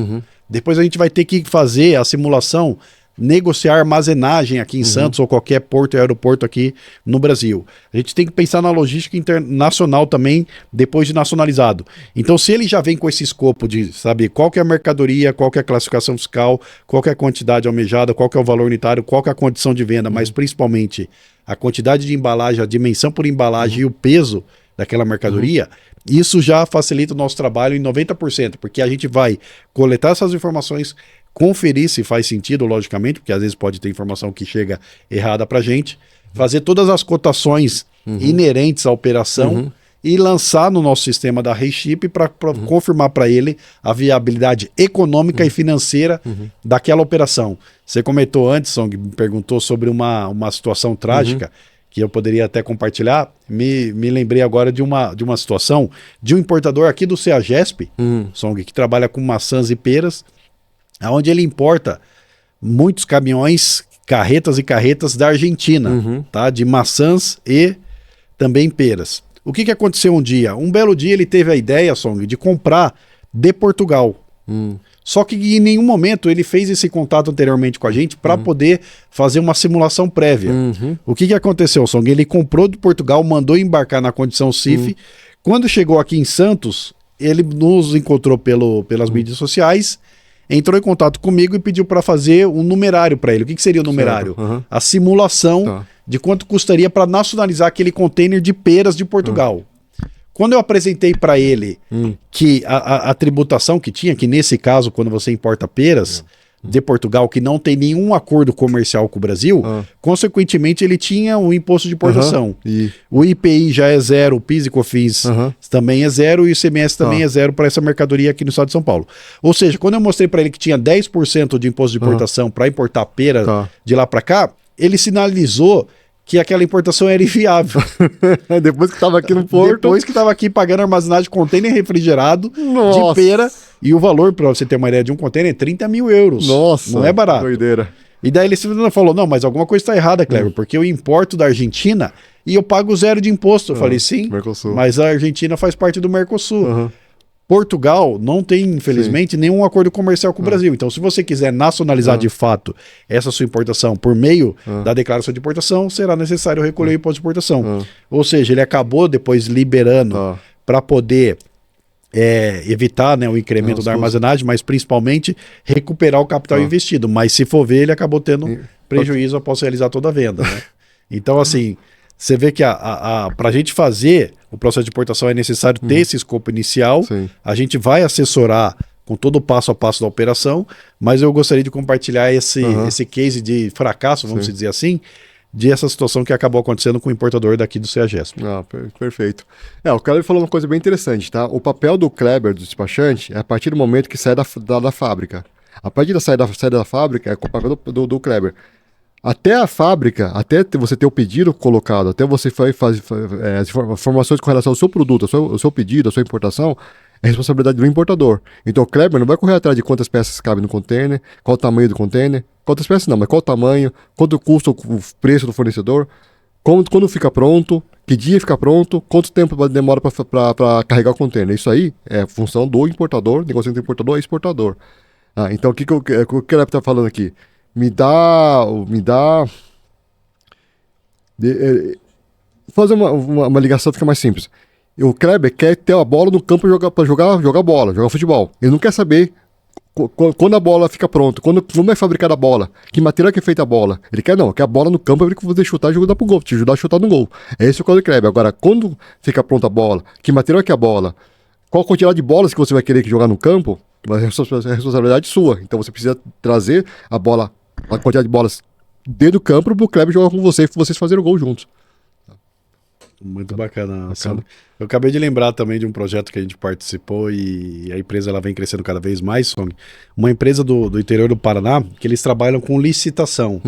Depois a gente vai ter que fazer a simulação, negociar armazenagem aqui em Santos ou qualquer porto e aeroporto aqui no Brasil. A gente tem que pensar na logística internacional também, depois de nacionalizado. Então, se ele já vem com esse escopo de saber qual que é a mercadoria, qual que é a classificação fiscal, qual que é a quantidade almejada, qual que é o valor unitário, qual que é a condição de venda, mas principalmente a quantidade de embalagem, a dimensão por embalagem e o peso daquela mercadoria, isso já facilita o nosso trabalho em 90%, porque a gente vai coletar essas informações, conferir se faz sentido, logicamente, porque às vezes pode ter informação que chega errada para a gente, fazer todas as cotações inerentes à operação e lançar no nosso sistema da RayShip para confirmar para ele a viabilidade econômica e financeira daquela operação. Você comentou antes, Song, me perguntou sobre uma situação trágica que eu poderia até compartilhar. Me lembrei agora de uma situação de um importador aqui do CEAGESP, Song, que trabalha com maçãs e peras, onde ele importa muitos caminhões, carretas e carretas da Argentina, tá? De maçãs e também peras. O que aconteceu um dia? Um belo dia ele teve a ideia, Song, de comprar de Portugal. Só que em nenhum momento ele fez esse contato anteriormente com a gente para poder fazer uma simulação prévia. O que aconteceu, Song? Ele comprou de Portugal, mandou embarcar na condição CIF. Quando chegou aqui em Santos, ele nos encontrou pelas mídias sociais, entrou em contato comigo e pediu para fazer um numerário para ele. O que seria o numerário? A simulação de quanto custaria para nacionalizar aquele container de peras de Portugal. Quando eu apresentei para ele que a tributação que tinha, que nesse caso, quando você importa peras de Portugal, que não tem nenhum acordo comercial com o Brasil, consequentemente ele tinha o imposto de importação. O IPI já é zero, o PIS e COFINS também é zero e o ICMS também é zero para essa mercadoria aqui no estado de São Paulo. Ou seja, quando eu mostrei para ele que tinha 10% de imposto de importação para importar pera de lá para cá, ele sinalizou que aquela importação era inviável. Depois que estava aqui no porto. Depois que estava aqui pagando armazenagem de container refrigerado de pera. E o valor, para você ter uma ideia, de um container é 30 mil euros. Nossa, não é barato. Doideira. E daí ele simplesmente falou, não, mas alguma coisa está errada, Cleber, porque eu importo da Argentina e eu pago zero de imposto. Eu falei, sim, Mercosul. Mas a Argentina faz parte do Mercosul. Portugal não tem, infelizmente, nenhum acordo comercial com o Brasil. Então, se você quiser nacionalizar de fato essa sua importação por meio da declaração de importação, será necessário recolher o imposto de importação. Ou seja, ele acabou depois liberando para poder evitar, né, o incremento da armazenagem, mas principalmente recuperar o capital investido. Mas se for ver, ele acabou tendo prejuízo após realizar toda a venda. Né? Então, assim, você vê que para a gente fazer o processo de importação é necessário ter esse escopo inicial. A gente vai assessorar com todo o passo a passo da operação, mas eu gostaria de compartilhar esse case de fracasso, vamos dizer assim, de essa situação que acabou acontecendo com o importador daqui do CEAGESP. Perfeito. O Kleber falou uma coisa bem interessante, tá? O papel do Kleber, do despachante, é a partir do momento que sai da fábrica. A partir da saída da fábrica, é o papel do Kleber. Até a fábrica, até você ter o pedido colocado, até você fazer as informações com relação ao seu produto, ao seu pedido, à sua importação, é responsabilidade do importador. Então o Kleber não vai correr atrás de quantas peças cabem no container, qual o tamanho do container, quantas peças não, mas qual o tamanho, quanto custa o preço do fornecedor, quando fica pronto, que dia fica pronto, quanto tempo demora para carregar o container. Isso aí é função do importador, negociando entre importador e exportador. Então o que o Kleber está falando aqui? Fazer uma ligação fica mais simples. O Kleber quer ter a bola no campo para jogar bola, jogar futebol. Ele não quer saber quando a bola fica pronta, como é fabricada a bola, que material que é feita a bola. Ele quer a bola no campo para você chutar e ajudar pro gol, te ajudar a chutar no gol. É esse o caso do Kleber. Agora, quando fica pronta a bola, que material que é a bola, qual a quantidade de bolas que você vai querer jogar no campo, Mas é responsabilidade sua. Então você precisa trazer a bola, a quantidade de bolas dentro do campo pro Kleber jogar com você e vocês fazerem o gol juntos. Muito bacana. Eu acabei de lembrar também de um projeto que a gente participou e a empresa ela vem crescendo cada vez mais, Song. Uma empresa do interior do Paraná, que eles trabalham com licitação.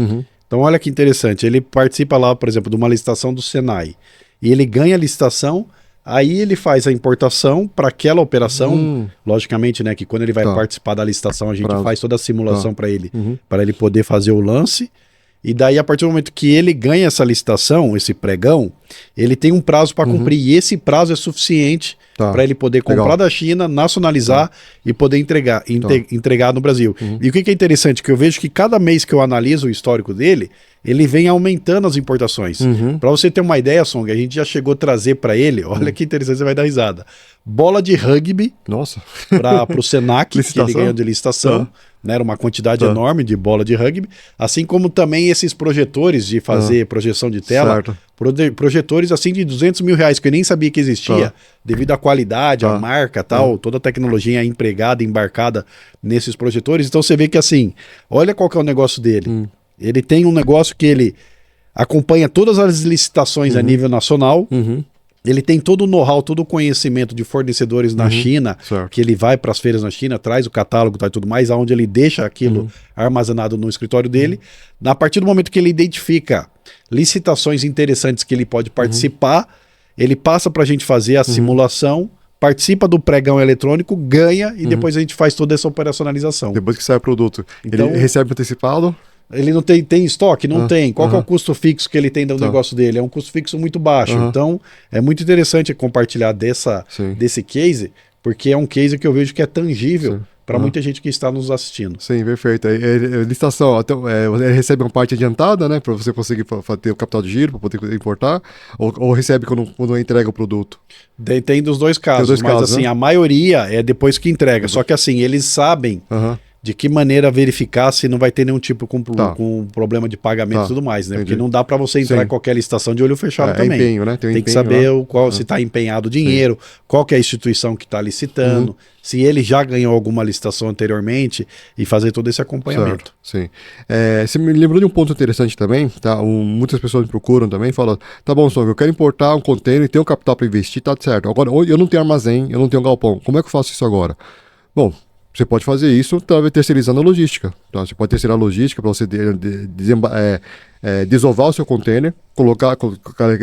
Então olha que interessante, ele participa lá, por exemplo, de uma licitação do Senai. E ele ganha a licitação, aí ele faz a importação para aquela operação. Logicamente, né, que quando ele vai participar da licitação, a gente faz toda a simulação para ele poder fazer o lance. E daí, a partir do momento que ele ganha essa licitação, esse pregão, ele tem um prazo para cumprir. E esse prazo é suficiente para ele poder comprar da China, nacionalizar e poder entregar no Brasil. E o que é interessante, que eu vejo que cada mês que eu analiso o histórico dele, ele vem aumentando as importações. Para você ter uma ideia, Song, a gente já chegou a trazer para ele, olha que interessante, você vai dar risada, bola de rugby para o Senac, que ele ganhou de licitação. Né, era uma quantidade enorme de bola de rugby, assim como também esses projetores de fazer projeção de tela, projetores assim de R$200 mil, que eu nem sabia que existia, devido à qualidade, à marca, tal, toda a tecnologia empregada, embarcada nesses projetores. Então você vê que assim, olha qual que é o negócio dele. Ele tem um negócio que ele acompanha todas as licitações a nível nacional. Ele tem todo o know-how, todo o conhecimento de fornecedores na China, que ele vai para as feiras na China, traz o catálogo e tudo mais, aonde ele deixa aquilo armazenado no escritório dele. A partir do momento que ele identifica licitações interessantes que ele pode participar, ele passa para a gente fazer a simulação, participa do pregão eletrônico, ganha e depois a gente faz toda essa operacionalização. Depois que sai o produto, então, ele recebe antecipado? Ele não tem estoque? Não tem. Qual que é o custo fixo que ele tem do negócio dele? É um custo fixo muito baixo. Então, é muito interessante compartilhar desse case, porque é um case que eu vejo que é tangível para muita gente que está nos assistindo. Sim, perfeito. Licitação, ele recebe uma parte adiantada, né, para você conseguir ter o capital de giro, para poder importar, ou recebe quando entrega o produto? Tem dos dois casos, mas assim, a maioria é depois que entrega. Só que assim, eles sabem de que maneira verificar se não vai ter nenhum tipo com problema de pagamento e tudo mais, né? Porque não dá para você entrar em qualquer licitação de olho fechado também. Empenho, né? Tem que saber se está empenhado o dinheiro, qual que é a instituição que está licitando, se ele já ganhou alguma licitação anteriormente e fazer todo esse acompanhamento. Sim. Você me lembrou de um ponto interessante também, tá? Muitas pessoas me procuram também, falam, tá bom, Song, eu quero importar um container e tenho capital para investir, tá certo. Agora, eu não tenho armazém, eu não tenho galpão, como é que eu faço isso agora? Bom, você pode fazer isso terceirizando a logística. Tá? Você pode terceirizar a logística para você desovar o seu container,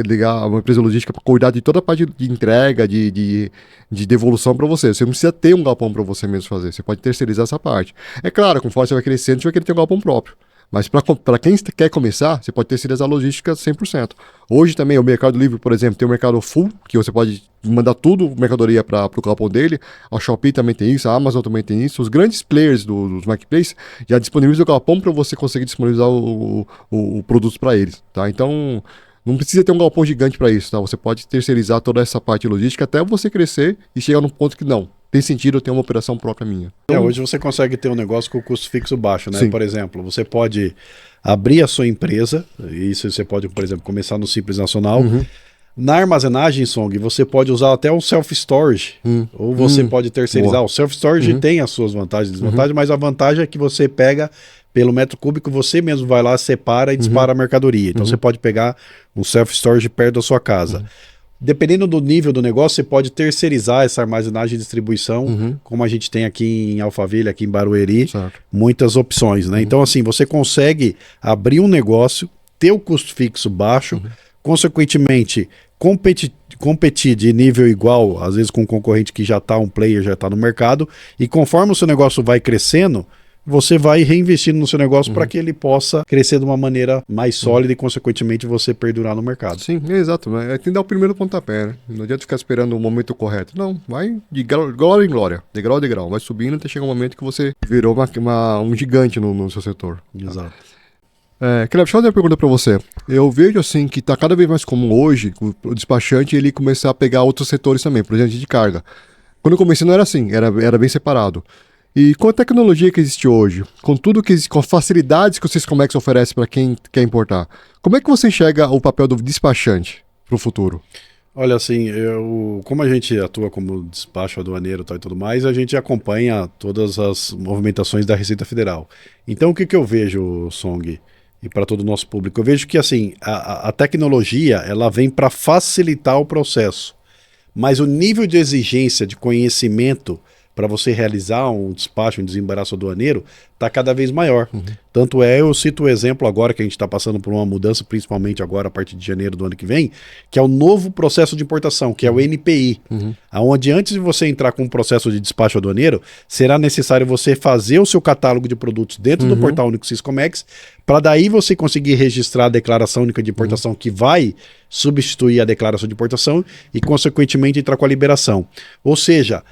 ligar uma empresa logística para cuidar de toda a parte de entrega, de devolução para você. Você não precisa ter um galpão para você mesmo fazer. Você pode terceirizar essa parte. É claro, conforme você vai crescendo, você vai querer ter um galpão próprio. Mas para quem quer começar, você pode terceirizar a logística 100%. Hoje também o Mercado Livre, por exemplo, tem o Mercado Full, que você pode mandar tudo, mercadoria para o galpão dele. A Shopee também tem isso, a Amazon também tem isso. Os grandes players dos marketplaces já disponibilizam o galpão para você conseguir disponibilizar o produto para eles. Tá? Então, não precisa ter um galpão gigante para isso. Tá? Você pode terceirizar toda essa parte logística até você crescer e chegar num ponto que não. Tem sentido eu ter uma operação própria minha. Hoje você consegue ter um negócio com custo fixo baixo, né? Sim. Por exemplo, você pode abrir a sua empresa, isso você pode, por exemplo, começar no Simples Nacional. Na armazenagem, Song, você pode usar até um self-storage, ou você pode terceirizar. O self-storage tem as suas vantagens e desvantagens, mas a vantagem é que você pega pelo metro cúbico, você mesmo vai lá, separa e dispara a mercadoria. Então você pode pegar um self-storage perto da sua casa. Dependendo do nível do negócio, você pode terceirizar essa armazenagem e distribuição, como a gente tem aqui em Alphaville, aqui em Barueri, muitas opções, né? Então, assim, você consegue abrir um negócio, ter o custo fixo baixo, consequentemente, competir de nível igual, às vezes com um concorrente que já está um player, já está no mercado, e conforme o seu negócio vai crescendo, você vai reinvestindo no seu negócio para que ele possa crescer de uma maneira mais sólida e, consequentemente, você perdurar no mercado. Sim, exato. Tem que dar o primeiro pontapé, né? Não adianta ficar esperando o momento correto. Não, vai de glória em glória, degrau a degrau. Vai subindo até chegar um momento que você virou um gigante no seu setor. Exato. Kleber, deixa eu fazer uma pergunta para você. Eu vejo assim que está cada vez mais comum hoje o despachante ele começar a pegar outros setores também, por exemplo, de carga. Quando eu comecei não era assim, era bem separado. E com a tecnologia que existe hoje, com tudo que existe, com as facilidades que o Syscomex oferece para quem quer importar, como é que você enxerga o papel do despachante para o futuro? Olha, assim, como a gente atua como despacho aduaneiro e tudo mais, a gente acompanha todas as movimentações da Receita Federal. Então, o que que eu vejo, Song, e para todo o nosso público? Eu vejo que, assim, a tecnologia, ela vem para facilitar o processo, mas o nível de exigência de conhecimento para você realizar um despacho, um desembaraço aduaneiro, está cada vez maior. Tanto eu cito o exemplo agora que a gente está passando por uma mudança, principalmente agora a partir de janeiro do ano que vem, que é o novo processo de importação, que é o NPI, onde antes de você entrar com um processo de despacho aduaneiro, será necessário você fazer o seu catálogo de produtos dentro do portal único Siscomex, para daí você conseguir registrar a declaração única de importação que vai substituir a declaração de importação e, consequentemente, entrar com a liberação. Ou seja,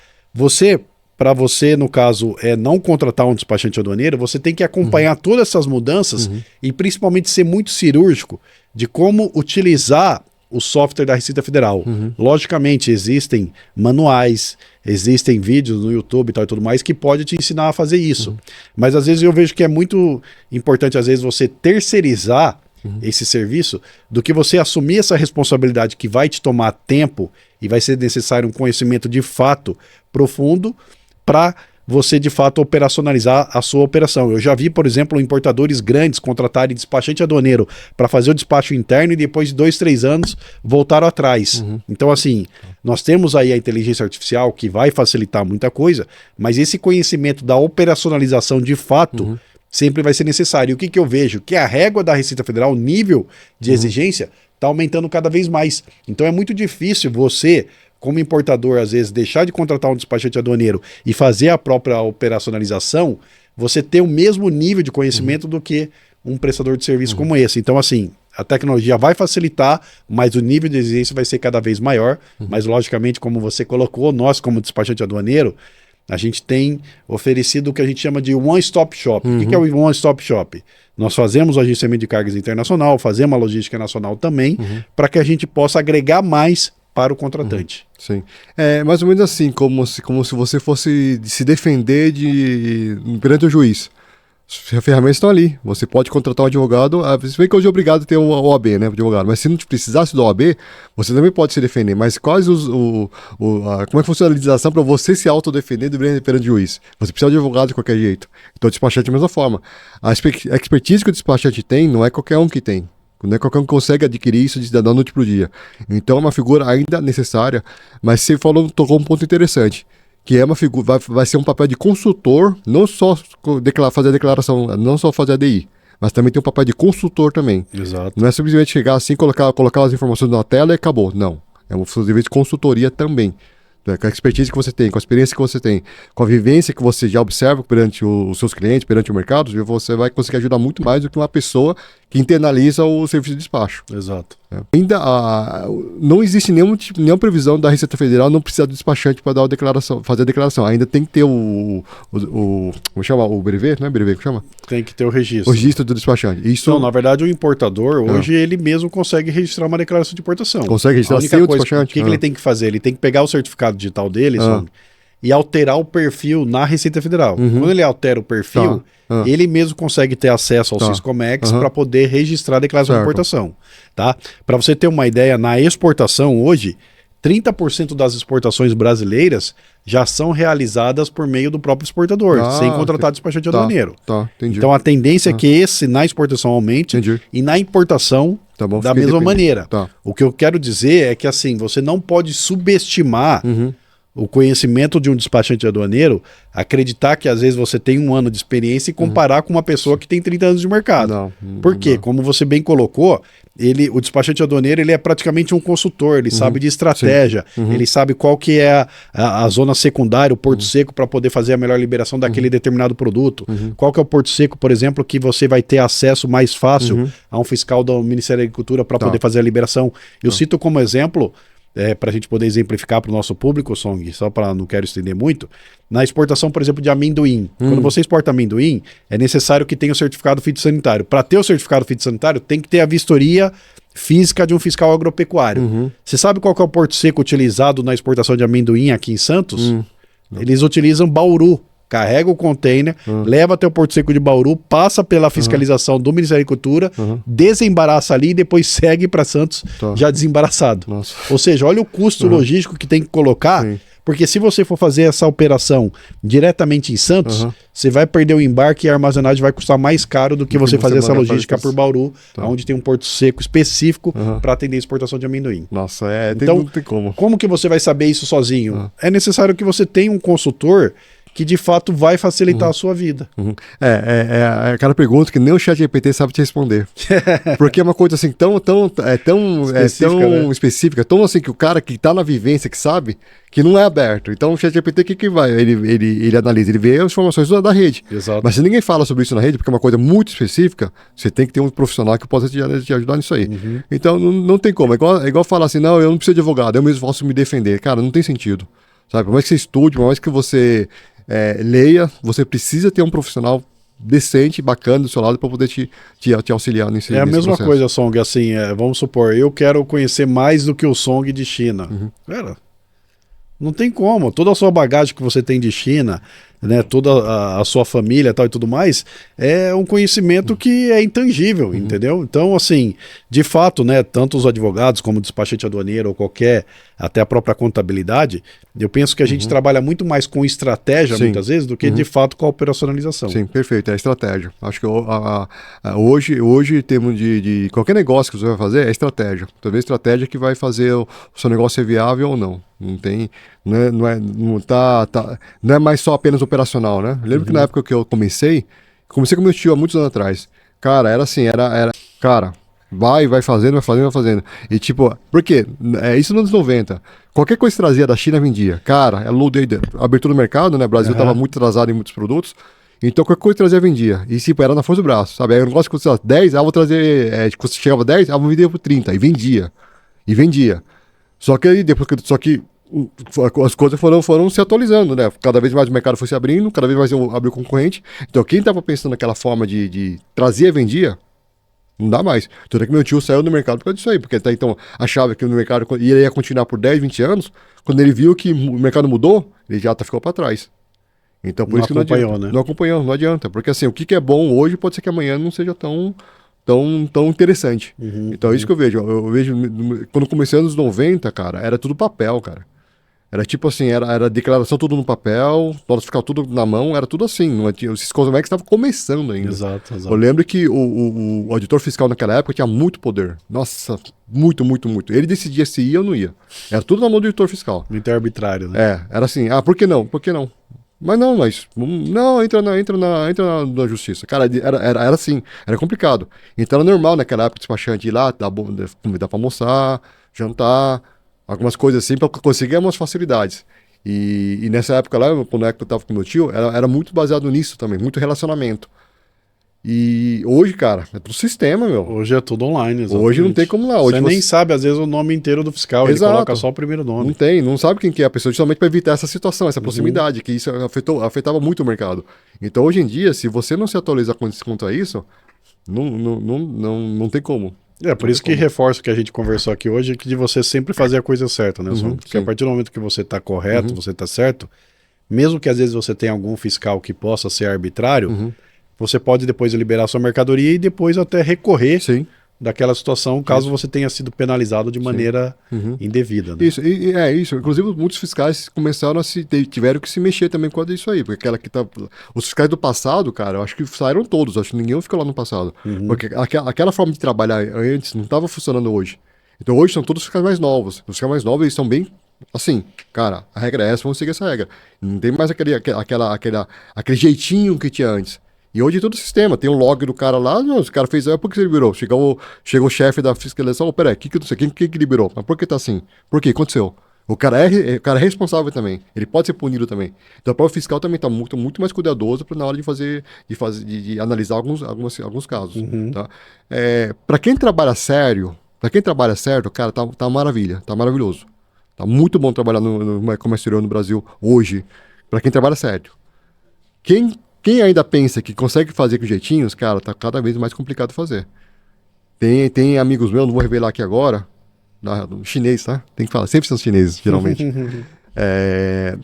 para você, no caso, não contratar um despachante aduaneiro, você tem que acompanhar todas essas mudanças e principalmente ser muito cirúrgico de como utilizar o software da Receita Federal. Logicamente, existem manuais, existem vídeos no YouTube e tudo mais que pode te ensinar a fazer isso. Mas às vezes eu vejo que é muito importante, às vezes, você terceirizar esse serviço do que você assumir essa responsabilidade que vai te tomar tempo e vai ser necessário um conhecimento de fato profundo para você de fato operacionalizar a sua operação. Eu já vi, por exemplo, importadores grandes contratarem despachante aduaneiro para fazer o despacho interno e depois de 2, 3 anos voltaram atrás. Então, assim, nós temos aí a inteligência artificial que vai facilitar muita coisa, mas esse conhecimento da operacionalização de fato sempre vai ser necessário. E o que eu vejo? Que a régua da Receita Federal, o nível de exigência, está aumentando cada vez mais. Então é muito difícil você, como importador, às vezes, deixar de contratar um despachante aduaneiro e fazer a própria operacionalização, você ter o mesmo nível de conhecimento do que um prestador de serviço como esse. Então, assim, a tecnologia vai facilitar, mas o nível de exigência vai ser cada vez maior. Mas, logicamente, como você colocou, nós, como despachante aduaneiro, a gente tem oferecido o que a gente chama de one-stop shop. O que é o one-stop shop? Nós fazemos o agenciamento de cargas internacional, fazemos a logística nacional também, para que a gente possa agregar mais para o contratante. Sim. É mais ou menos assim, como se você fosse se defender perante o juiz. As ferramentas estão ali. Você pode contratar um advogado. Se bem que hoje é obrigado a ter um OAB, né, advogado. Mas se não precisasse do OAB, você também pode se defender. Mas quais como é que funciona a legislação para você se autodefender perante o juiz? Você precisa de advogado de qualquer jeito. Então o despachante da mesma forma. A expertise que o despachante tem não é qualquer um que tem. Não é qualquer um que consegue adquirir isso da noite para o dia. Então é uma figura ainda necessária. Mas você tocou um ponto interessante. Que é uma figura, vai ser um papel de consultor, não só fazer a declaração, não só fazer a DI, mas também tem um papel de consultor também. Exato. Não é simplesmente chegar assim, colocar as informações na tela e acabou. Não. É um serviço de consultoria também. Com a expertise que você tem, com a experiência que você tem, com a vivência que você já observa perante os seus clientes, perante o mercado, você vai conseguir ajudar muito mais do que uma pessoa que internaliza o serviço de despacho. Exato. Ainda não existe nenhuma previsão da Receita Federal não precisar do despachante para dar fazer a declaração. Ainda tem que ter como chama? O brevet, não é brevet que chama? Tem que ter o registro. O registro do despachante. Isso... Não, na verdade, o importador, hoje, ele mesmo consegue registrar uma declaração de importação. Consegue registrar sem o despachante? O que ele tem que fazer? Ele tem que pegar o certificado digital dele, e alterar o perfil na Receita Federal. Quando ele altera o perfil, ele mesmo consegue ter acesso ao Siscomex para poder registrar a declaração de importação. Tá? Para você ter uma ideia, na exportação hoje, 30% das exportações brasileiras já são realizadas por meio do próprio exportador, sem contratar despachante aduaneiro. Então a tendência é que na exportação aumente e na importação da mesma maneira. O que eu quero dizer é que assim, você não pode subestimar o conhecimento de um despachante aduaneiro, acreditar que às vezes você tem 1 ano de experiência e comparar com uma pessoa que tem 30 anos de mercado. Por quê? Como você bem colocou, o despachante aduaneiro ele é praticamente um consultor, ele sabe de estratégia, ele sabe qual que é a zona secundária, o porto seco para poder fazer a melhor liberação daquele determinado produto. Qual que é o porto seco, por exemplo, que você vai ter acesso mais fácil a um fiscal do Ministério da Agricultura para poder fazer a liberação. Eu cito como exemplo, para a gente poder exemplificar para o nosso público, Song, só para não quero estender muito, na exportação, por exemplo, de amendoim. Quando você exporta amendoim, é necessário que tenha o certificado fitossanitário. Para ter o certificado fitossanitário, tem que ter a vistoria física de um fiscal agropecuário. Você sabe qual que é o porto seco utilizado na exportação de amendoim aqui em Santos? Eles utilizam Bauru, carrega o container, leva até o Porto Seco de Bauru, passa pela fiscalização do Ministério da Agricultura, desembaraça ali e depois segue para Santos já desembaraçado. Nossa. Ou seja, olha o custo logístico que tem que colocar, porque se você for fazer essa operação diretamente em Santos, você vai perder o embarque e a armazenagem vai custar mais caro do que você fazer essa logística por Bauru, onde tem um porto seco específico para atender a exportação de amendoim. Nossa, então, não tem como. Como que você vai saber isso sozinho? É necessário que você tenha um consultor que de fato vai facilitar a sua vida. É aquela pergunta que nem o ChatGPT sabe te responder. Porque é uma coisa assim tão específica, tão assim que o cara que tá na vivência, que sabe, que não é aberto. Então o ChatGPT, o que vai? Ele analisa, ele vê as informações da rede. Exato. Mas se ninguém fala sobre isso na rede, porque é uma coisa muito específica, você tem que ter um profissional que possa te ajudar nisso aí. Então não tem como. É igual falar assim, não, eu não preciso de advogado, eu mesmo posso me defender. Cara, não tem sentido. Sabe? Por mais que você estude, por mais que você leia, você precisa ter um profissional decente, bacana do seu lado para poder te auxiliar nesse É a mesma processo. coisa, Song, assim, vamos supor, eu quero conhecer mais do que o Song de China. Cara, não tem como, toda a sua bagagem que você tem de China, né, toda a sua família tal, e tudo mais, é um conhecimento que é intangível, entendeu? Então, assim, de fato, né, tanto os advogados como o despachante aduaneiro ou qualquer, até a própria contabilidade, eu penso que a gente trabalha muito mais com estratégia, muitas vezes, do que de fato com a operacionalização. Sim, perfeito, é estratégia. Acho que hoje temos de qualquer negócio que você vai fazer, é estratégia. Talvez estratégia que vai fazer o seu negócio ser viável ou não. Não é mais só apenas operacional, né? Eu lembro que na época que eu comecei com meu tio há muitos anos atrás. Cara, era assim, cara, vai fazendo. E tipo, por quê? Isso nos anos 90. Qualquer coisa que trazia da China vendia. Cara, abertura do mercado, né? O Brasil estava muito atrasado em muitos produtos. Então, qualquer coisa que trazia, vendia. E, tipo, era na força do braço, sabe? Aí o negócio que custava 10, vou trazer... quando chegava 10, vou vender por 30. E vendia. Só que as coisas foram se atualizando, né? Cada vez mais o mercado foi se abrindo, cada vez mais abriu concorrente. Então, quem estava pensando naquela forma de trazer e vendia, não dá mais. Tanto é que meu tio saiu do mercado por causa disso aí, porque até então achava que no mercado ia continuar por 10, 20 anos. Quando ele viu que o mercado mudou, ele já ficou para trás. Então, por isso que não adianta. Né? Não acompanhou, não adianta. Porque assim, o que é bom hoje pode ser que amanhã não seja tão interessante. Então, é isso que eu vejo. Eu vejo, quando comecei nos anos 90, cara, era tudo papel, cara. Era tipo assim, era declaração tudo no papel, nota fiscal tudo na mão, era tudo assim. Não tinha, os Cosemex estavam começando ainda. Exato. Eu lembro que o auditor fiscal naquela época tinha muito poder. Nossa, muito. Ele decidia se ia ou não ia. Era tudo na mão do auditor fiscal. Muito arbitrário, né? Era assim, por que não? Não, entra na justiça. Cara, era assim, era complicado. Então era normal naquela época o despachante ir lá, convidar pra almoçar, jantar, algumas coisas assim, para conseguir umas facilidades. E nessa época lá, quando eu tava com meu tio, era muito baseado nisso também, muito relacionamento. E hoje, cara, é tudo sistema, meu. Hoje é tudo online, exatamente. Hoje não tem como lá. Hoje você nem sabe, às vezes, o nome inteiro do fiscal. Exato. Ele coloca só o primeiro nome. Não sabe quem que é a pessoa, justamente para evitar essa situação, essa proximidade, que isso afetava muito o mercado. Então, hoje em dia, se você não se atualizar quanto a isso, não tem como. Por isso que reforço o que a gente conversou aqui hoje, que de você sempre fazer a coisa certa, né, Porque a partir do momento que você está correto, você está certo, mesmo que às vezes você tenha algum fiscal que possa ser arbitrário, você pode depois liberar sua mercadoria e depois até recorrer daquela situação, caso você tenha sido penalizado de maneira indevida. Né? Isso. Inclusive, muitos fiscais tiveram que se mexer também com isso aí, porque os fiscais do passado, cara, eu acho que saíram todos, acho que ninguém ficou lá no passado. Porque aquela forma de trabalhar antes não estava funcionando hoje. Então hoje são todos fiscais mais novos. Os fiscais mais novos, eles são bem assim, cara, a regra é essa, vamos seguir essa regra. Não tem mais aquele jeitinho que tinha antes. E hoje é todo o sistema, tem o log do cara lá, o cara fez, por que você liberou? Chegou o chefe da fiscalização, peraí, quem que liberou? Mas por que tá assim? Por que aconteceu? O cara é responsável também, ele pode ser punido também. Então o próprio fiscal também está muito mais cuidadoso na hora de analisar alguns casos. Tá? Para quem trabalha sério, cara, tá maravilha, tá maravilhoso. Tá muito bom trabalhar no comércio exterior no Brasil hoje, para quem trabalha sério. Quem ainda pensa que consegue fazer com jeitinhos, cara, tá cada vez mais complicado fazer. Tem amigos meus, não vou revelar aqui agora, chinês, tá? Tem que falar, sempre são chineses, geralmente.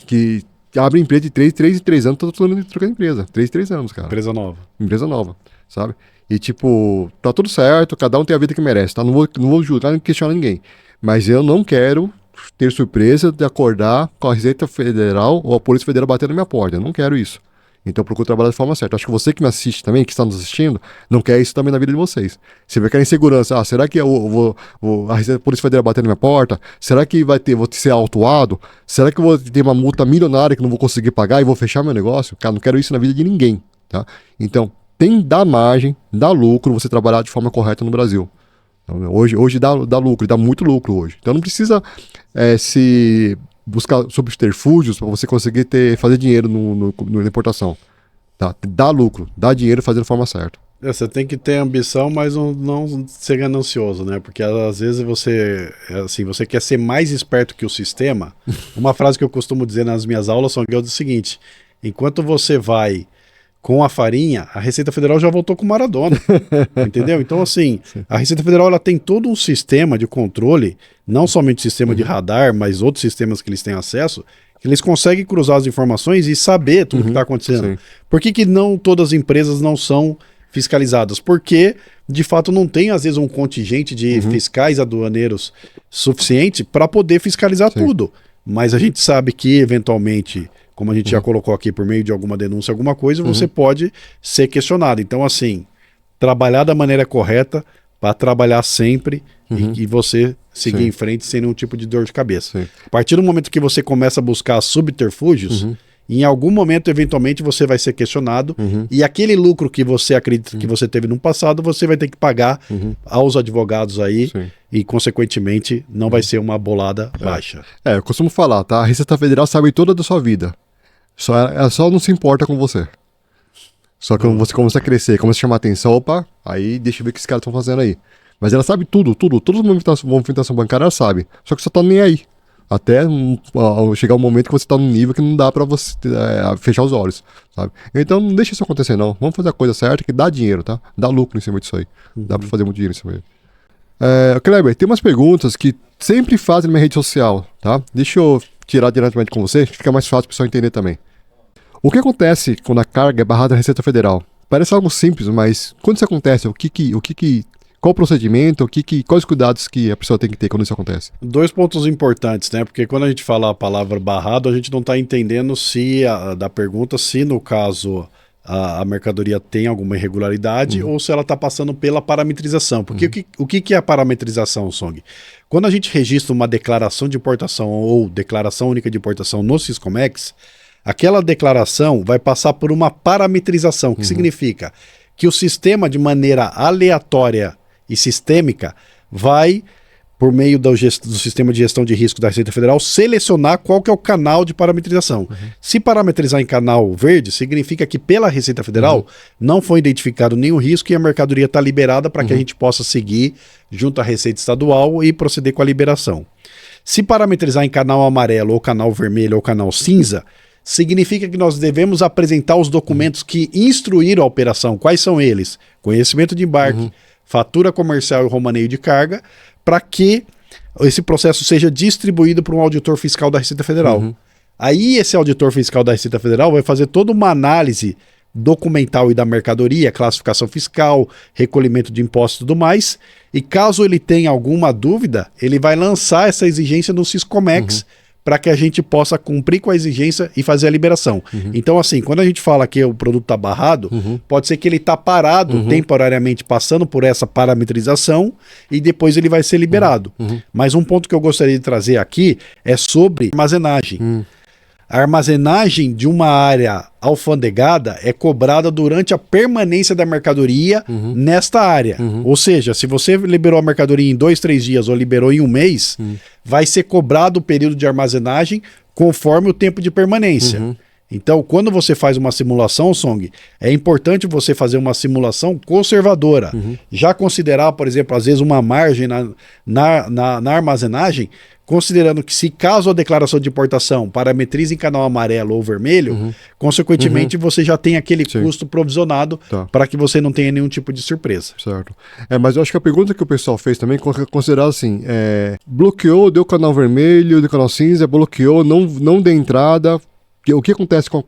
Que abre empresa de 3 em 3 anos, tô trocando empresa. 3 em 3 anos, cara. Empresa nova. Empresa nova, sabe? E tipo, tá tudo certo, cada um tem a vida que merece, tá? Não vou julgar nem questionar ninguém. Mas eu não quero ter surpresa de acordar com a Receita Federal ou a Polícia Federal batendo na minha porta. Eu não quero isso. Então eu procuro trabalhar de forma certa. Acho que você que me assiste também, que está nos assistindo, não quer isso também na vida de vocês. Você vai querer insegurança. Será que a Polícia Federal bater na minha porta? Será que vou ser autuado? Será que eu vou ter uma multa milionária que não vou conseguir pagar e vou fechar meu negócio? Cara, não quero isso na vida de ninguém, tá? Então, dá margem, dá lucro você trabalhar de forma correta no Brasil. Então, hoje dá lucro, dá muito lucro hoje. Então não precisa se buscar subterfúgios para você conseguir fazer dinheiro na importação. Tá? Dá lucro, dá dinheiro fazendo de forma certa. Você tem que ter ambição, mas não ser ganancioso, né? Porque às vezes você quer ser mais esperto que o sistema. Uma frase que eu costumo dizer nas minhas aulas é o seguinte: enquanto você vai com a farinha, a Receita Federal já voltou com o Maradona, entendeu? Então, assim, a Receita Federal ela tem todo um sistema de controle, não somente o sistema de radar, mas outros sistemas que eles têm acesso, que eles conseguem cruzar as informações e saber tudo que está acontecendo. Sim. Por que não todas as empresas não são fiscalizadas? Porque, de fato, não tem, às vezes, um contingente de fiscais aduaneiros suficiente para poder fiscalizar tudo. Mas a gente sabe que, eventualmente, como a gente já colocou aqui, por meio de alguma denúncia, alguma coisa, você pode ser questionado. Então, assim, trabalhar da maneira correta para trabalhar sempre e você seguir em frente sem nenhum tipo de dor de cabeça. Sim. A partir do momento que você começa a buscar subterfúgios, em algum momento, eventualmente, você vai ser questionado e aquele lucro que você acredita que você teve no passado, você vai ter que pagar aos advogados aí e, consequentemente, não vai ser uma bolada baixa. Eu costumo falar, tá? A Receita Federal sabe toda da sua vida. Ela só não se importa com você. Só que quando você começa a crescer, começa a chamar atenção, opa, aí deixa eu ver o que esses caras estão fazendo aí. Mas ela sabe tudo. Toda a movimentação bancária ela sabe. Só que você tá nem aí. Até chegar um momento que você tá num nível que não dá pra você fechar os olhos, sabe? Então não deixa isso acontecer não. Vamos fazer a coisa certa que dá dinheiro, tá? Dá lucro em cima disso aí. Dá pra fazer muito dinheiro em cima aí. Kleber, tem umas perguntas que sempre fazem na minha rede social, tá? Deixa eu tirar diretamente com você, que fica mais fácil pro pessoal entender também. O que acontece quando a carga é barrada na Receita Federal? Parece algo simples, mas quando isso acontece, qual o procedimento, quais os cuidados que a pessoa tem que ter quando isso acontece? 2 pontos importantes, né? Porque quando a gente fala a palavra barrado, a gente não está entendendo da pergunta se, no caso, a mercadoria tem alguma irregularidade ou se ela está passando pela parametrização. Porque o que é a parametrização, Song? Quando a gente registra uma declaração de importação ou declaração única de importação no Siscomex, aquela declaração vai passar por uma parametrização, que significa que o sistema, de maneira aleatória e sistêmica, vai, por meio do sistema de gestão de risco da Receita Federal, selecionar qual que é o canal de parametrização. Se parametrizar em canal verde, significa que pela Receita Federal não foi identificado nenhum risco e a mercadoria está liberada para que a gente possa seguir junto à Receita Estadual e proceder com a liberação. Se parametrizar em canal amarelo, ou canal vermelho, ou canal cinza, significa que nós devemos apresentar os documentos que instruíram a operação. Quais são eles? Conhecimento de embarque, fatura comercial e romaneio de carga, para que esse processo seja distribuído para um auditor fiscal da Receita Federal. Aí esse auditor fiscal da Receita Federal vai fazer toda uma análise documental e da mercadoria, classificação fiscal, recolhimento de impostos e tudo mais, e caso ele tenha alguma dúvida, ele vai lançar essa exigência no Siscomex, para que a gente possa cumprir com a exigência e fazer a liberação. Então, assim, quando a gente fala que o produto está barrado, pode ser que ele está parado temporariamente, passando por essa parametrização, e depois ele vai ser liberado. Mas um ponto que eu gostaria de trazer aqui é sobre armazenagem. A armazenagem de uma área alfandegada é cobrada durante a permanência da mercadoria nesta área. Ou seja, se você liberou a mercadoria em 2, 3 dias ou liberou em 1 mês, vai ser cobrado o período de armazenagem conforme o tempo de permanência. Então, quando você faz uma simulação, Song, é importante você fazer uma simulação conservadora. Já considerar, por exemplo, às vezes uma margem na armazenagem, considerando que se caso a declaração de importação parametrize em canal amarelo ou vermelho, consequentemente você já tem aquele custo provisionado para que você não tenha nenhum tipo de surpresa. Certo. Mas eu acho que a pergunta que o pessoal fez também, considerar assim, bloqueou, deu canal vermelho, deu canal cinza, bloqueou, não deu entrada, O que acontece com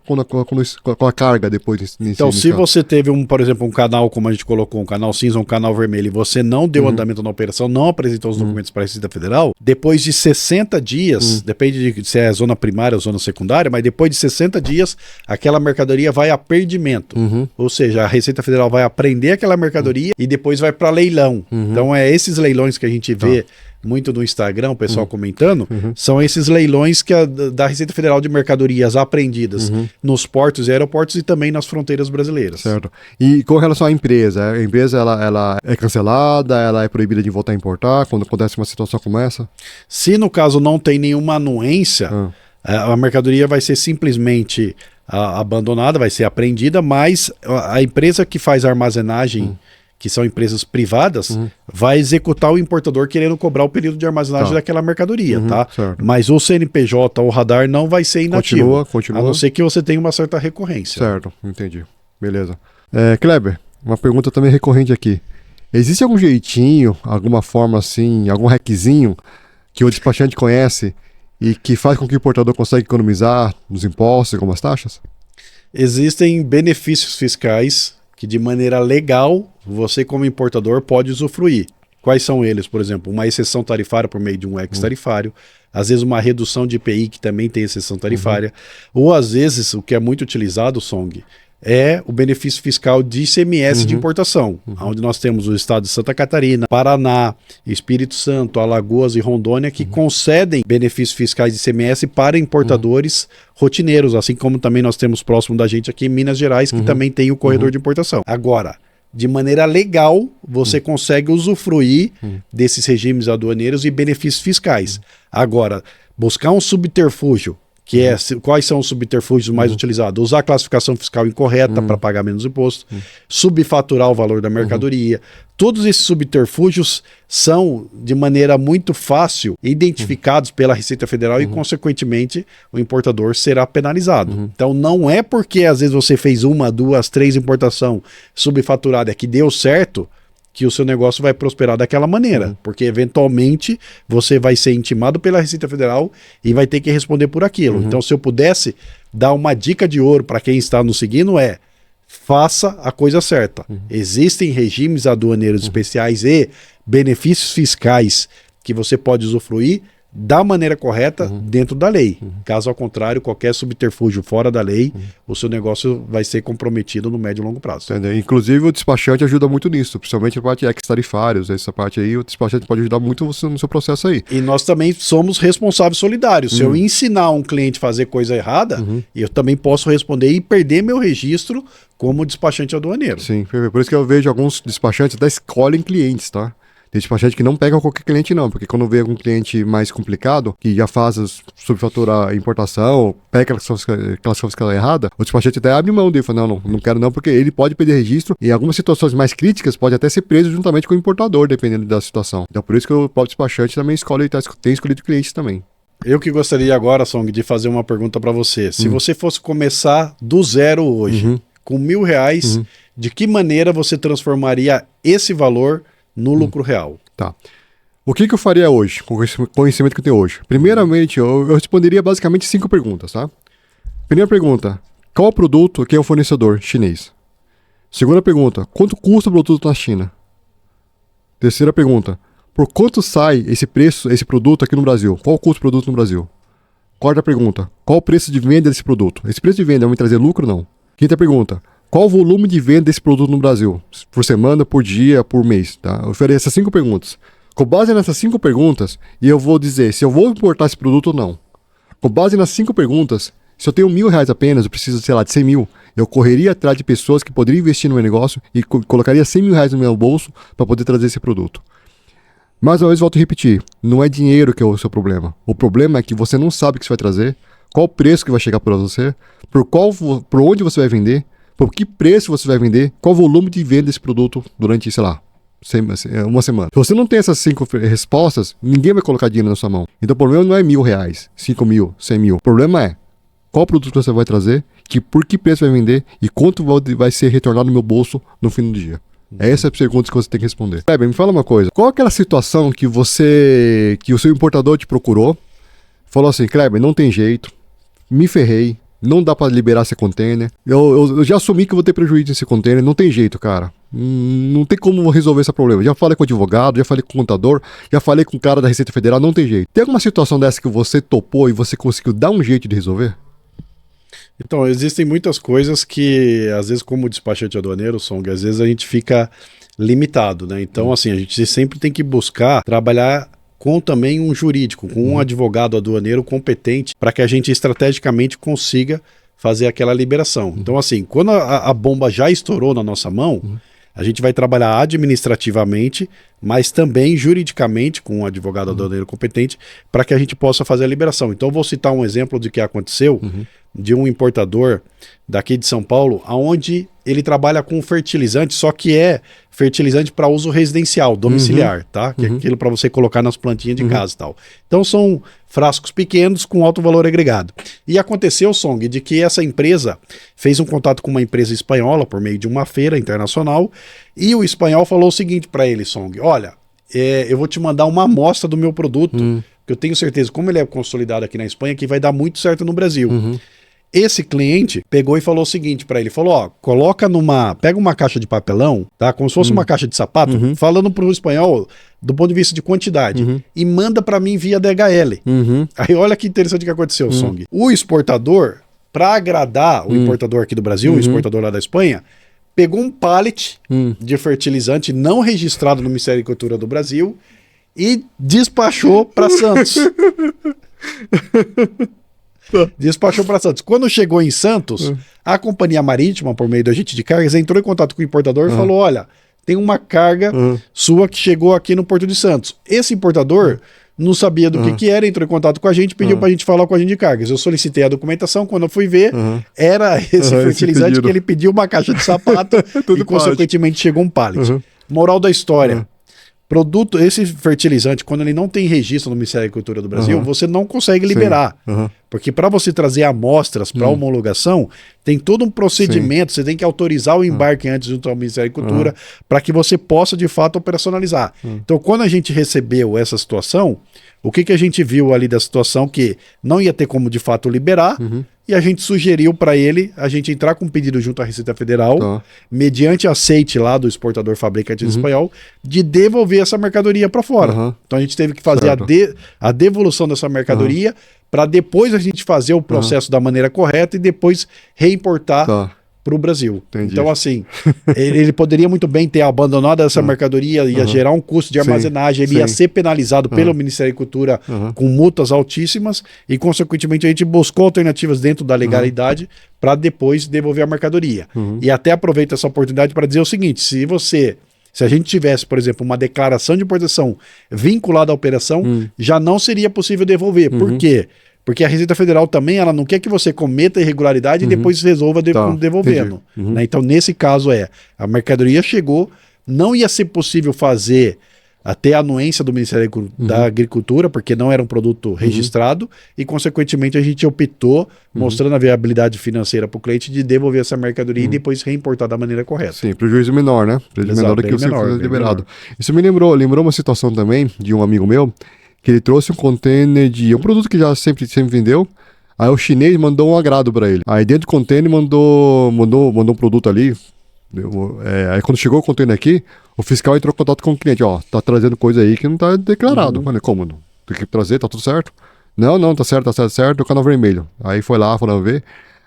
a carga depois disso? Então, se você teve, por exemplo, um canal, como a gente colocou, um canal cinza, um canal vermelho, e você não deu andamento na operação, não apresentou os documentos para a Receita Federal, depois de 60 dias, depende de se é zona primária ou zona secundária, mas depois de 60 dias, aquela mercadoria vai a perdimento. Ou seja, a Receita Federal vai apreender aquela mercadoria e depois vai para leilão. Então, é esses leilões que a gente vê muito no Instagram, o pessoal comentando, são esses leilões que da Receita Federal de mercadorias apreendidas nos portos e aeroportos e também nas fronteiras brasileiras. Certo. E com relação à empresa, a empresa ela é cancelada, ela é proibida de voltar a importar quando acontece uma situação como essa? Se no caso não tem nenhuma anuência, a mercadoria vai ser simplesmente abandonada, vai ser apreendida, mas a empresa que faz a armazenagem, que são empresas privadas, vai executar o importador querendo cobrar o período de armazenagem daquela mercadoria, tá? Certo. Mas o CNPJ ou o radar não vai ser inativo. Continua. A não ser que você tenha uma certa recorrência. Certo, entendi. Beleza. Kleber, uma pergunta também recorrente aqui. Existe algum jeitinho, alguma forma assim, algum hackzinho que o despachante conhece e que faz com que o importador consiga economizar nos impostos e algumas taxas? Existem benefícios fiscais que de maneira legal você como importador pode usufruir. Quais são eles? Por exemplo, uma exceção tarifária por meio de um ex-tarifário, às vezes uma redução de IPI que também tem exceção tarifária, ou às vezes, o que é muito utilizado, Song, é o benefício fiscal de ICMS de importação, onde nós temos o estado de Santa Catarina, Paraná, Espírito Santo, Alagoas e Rondônia que concedem benefícios fiscais de ICMS para importadores rotineiros, assim como também nós temos próximo da gente aqui em Minas Gerais, que também tem o corredor de importação. Agora, de maneira legal, você consegue usufruir desses regimes aduaneiros e benefícios fiscais. Agora, buscar um subterfúgio, que é quais são os subterfúgios mais utilizados? Usar a classificação fiscal incorreta para pagar menos imposto, subfaturar o valor da mercadoria. Todos esses subterfúgios são, de maneira muito fácil, identificados pela Receita Federal e, consequentemente, o importador será penalizado. Então, não é porque, às vezes, você fez 1, 2, 3 importação subfaturada que deu certo, que o seu negócio vai prosperar daquela maneira, porque eventualmente você vai ser intimado pela Receita Federal e vai ter que responder por aquilo. Então, se eu pudesse dar uma dica de ouro para quem está nos seguindo faça a coisa certa. Existem regimes aduaneiros especiais e benefícios fiscais que você pode usufruir da maneira correta dentro da lei. Caso ao contrário, qualquer subterfúgio fora da lei, o seu negócio vai ser comprometido no médio e longo prazo. Entendeu? Inclusive o despachante ajuda muito nisso, principalmente a parte ex-tarifários, essa parte aí, o despachante pode ajudar muito você no seu processo aí. E nós também somos responsáveis solidários. Se eu ensinar um cliente a fazer coisa errada, eu também posso responder e perder meu registro como despachante aduaneiro. Sim, por isso que eu vejo alguns despachantes até escolhem clientes, tá? Tem despachante que não pega qualquer cliente não, porque quando vê algum cliente mais complicado, que já faz subfaturar a importação, pega a classificação errada, o despachante até abre mão dele, fala, não quero não, porque ele pode perder registro e em algumas situações mais críticas pode até ser preso juntamente com o importador, dependendo da situação. Então por isso que o próprio despachante também tem escolhido clientes também. Eu que gostaria agora, Song, de fazer uma pergunta para você. Se você fosse começar do zero hoje, com R$1.000, de que maneira você transformaria esse valor no lucro real? Tá. O que eu faria hoje, com o conhecimento que eu tenho hoje? Primeiramente, eu responderia basicamente 5 perguntas, tá? Primeira pergunta, qual o produto que é o fornecedor chinês? Segunda pergunta, quanto custa o produto na China? Terceira pergunta, por quanto sai esse produto aqui no Brasil? Qual o custo do produto no Brasil? Quarta pergunta, qual o preço de venda desse produto? Esse preço de venda vai me trazer lucro ou não? Quinta pergunta, qual o volume de venda desse produto no Brasil? Por semana, por dia, por mês, tá? Eu farei essas 5 perguntas. Com base nessas 5 perguntas, eu vou dizer se eu vou importar esse produto ou não. Com base nas 5 perguntas, se eu tenho R$1.000 apenas, eu preciso, sei lá, de 100 mil, eu correria atrás de pessoas que poderiam investir no meu negócio e colocaria R$100.000 no meu bolso para poder trazer esse produto. Mais uma vez, volto a repetir, não é dinheiro que é o seu problema. O problema é que você não sabe o que você vai trazer, qual o preço que vai chegar para você, por onde você vai vender, por que preço você vai vender, qual o volume de venda desse produto durante, sei lá, uma semana. Se você não tem essas 5 respostas, ninguém vai colocar dinheiro na sua mão. Então o problema não é R$1.000, 5 mil, 100 mil. O problema é qual produto você vai trazer, por que preço vai vender e quanto vai ser retornado no meu bolso no fim do dia. Essas são as perguntas que você tem que responder. Kleber, me fala uma coisa. Qual é aquela situação que o seu importador te procurou, falou assim, Kleber, não tem jeito, me ferrei, não dá pra liberar esse container. Eu já assumi que eu vou ter prejuízo nesse container, não tem jeito, cara. Não tem como resolver esse problema. Já falei com o advogado, já falei com o contador, já falei com o cara da Receita Federal, não tem jeito. Tem alguma situação dessa que você topou e você conseguiu dar um jeito de resolver? Então, existem muitas coisas que, às vezes, como despachante aduaneiro, Song, às vezes a gente fica limitado, né? Então, assim, a gente sempre tem que buscar trabalhar com também um jurídico, com um advogado aduaneiro competente, para que a gente estrategicamente consiga fazer aquela liberação. Então, assim, quando a bomba já estourou na nossa mão, a gente vai trabalhar administrativamente, mas também juridicamente com um advogado aduaneiro competente para que a gente possa fazer a liberação. Então, eu vou citar um exemplo de que aconteceu de um importador daqui de São Paulo, onde ele trabalha com fertilizante, só que é fertilizante para uso residencial, domiciliar, tá? Que é aquilo para você colocar nas plantinhas de casa e tal. Então, são frascos pequenos com alto valor agregado. E aconteceu, Song, de que essa empresa fez um contato com uma empresa espanhola por meio de uma feira internacional, e o espanhol falou o seguinte para ele, Song: olha, eu vou te mandar uma amostra do meu produto, que eu tenho certeza, como ele é consolidado aqui na Espanha, que vai dar muito certo no Brasil. Esse cliente pegou e falou o seguinte para ele, falou, ó, pega uma caixa de papelão, tá, como se fosse uma caixa de sapato, falando pro espanhol do ponto de vista de quantidade, e manda para mim via DHL. Aí olha que interessante que aconteceu, Song. O exportador, para agradar o importador aqui do Brasil, o exportador lá da Espanha, pegou um pallet de fertilizante não registrado no Ministério da Agricultura do Brasil e despachou para Santos. Despachou para Santos. Quando chegou em Santos, a companhia marítima, por meio do agente de cargas, entrou em contato com o importador e falou, olha, tem uma carga sua que chegou aqui no Porto de Santos. Esse importador não sabia do que era, entrou em contato com a gente, pediu para a gente falar com a agente de cargas. Eu solicitei a documentação, quando eu fui ver, era esse fertilizante que ele pediu uma caixa de sapato e consequentemente chegou um pallet. Moral da história. Esse fertilizante, quando ele não tem registro no Ministério da Agricultura do Brasil, você não consegue liberar. Porque para você trazer amostras para homologação, tem todo um procedimento, você tem que autorizar o embarque antes junto ao Ministério da Agricultura para que você possa, de fato, operacionalizar. Então, quando a gente recebeu essa situação, o que a gente viu ali da situação? Que não ia ter como, de fato, liberar, e a gente sugeriu para ele a gente entrar com um pedido junto à Receita Federal, mediante aceite lá do exportador fabricante espanhol, de devolver essa mercadoria para fora. Então a gente teve que fazer a devolução dessa mercadoria para depois a gente fazer o processo da maneira correta e depois reimportar para o Brasil. Entendi. Então, assim, ele poderia muito bem ter abandonado essa mercadoria, ia gerar um custo de armazenagem, ele ia ser penalizado pelo Ministério da Agricultura com multas altíssimas e, consequentemente, a gente buscou alternativas dentro da legalidade para depois devolver a mercadoria. E até aproveito essa oportunidade para dizer o seguinte, se a gente tivesse, por exemplo, uma declaração de importação vinculada à operação, já não seria possível devolver. Por quê? Porque a Receita Federal também, ela não quer que você cometa irregularidade e depois resolva devolvendo. Né? Então, nesse caso a mercadoria chegou, não ia ser possível fazer até a anuência do Ministério da Agricultura, porque não era um produto registrado, e, consequentemente, a gente optou, mostrando a viabilidade financeira para o cliente, de devolver essa mercadoria e depois reimportar da maneira correta. Sim, prejuízo menor, né? Prejuízo menor do que você foi liberado. Isso me lembrou uma situação também de um amigo meu, que ele trouxe um container de um produto que já sempre vendeu. Aí o chinês mandou um agrado para ele. Aí dentro do container mandou um produto ali. Aí quando chegou o container aqui, o fiscal entrou em contato com o cliente. Ó, tá trazendo coisa aí que não tá declarado. Falei, como não? Tem que trazer, tá tudo certo? Não, tá certo, o canal vermelho. Aí foi lá, foram ver.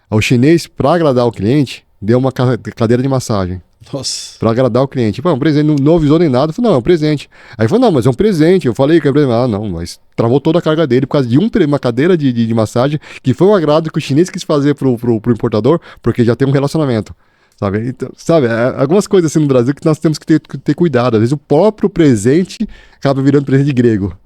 Aí o chinês, para agradar o cliente, deu uma cadeira de massagem. Nossa. Pra agradar o cliente. Pô, um presente, não avisou nem nada. Eu falei, não, é um presente. Aí ele falou, não, mas é um presente. Eu falei que é presente. Ah, não, mas travou toda a carga dele por causa de uma cadeira de massagem, que foi um agrado que o chinês quis fazer pro importador, porque já tem um relacionamento. Sabe? Então, algumas coisas assim no Brasil que nós temos que ter cuidado. Às vezes o próprio presente acaba virando presente grego.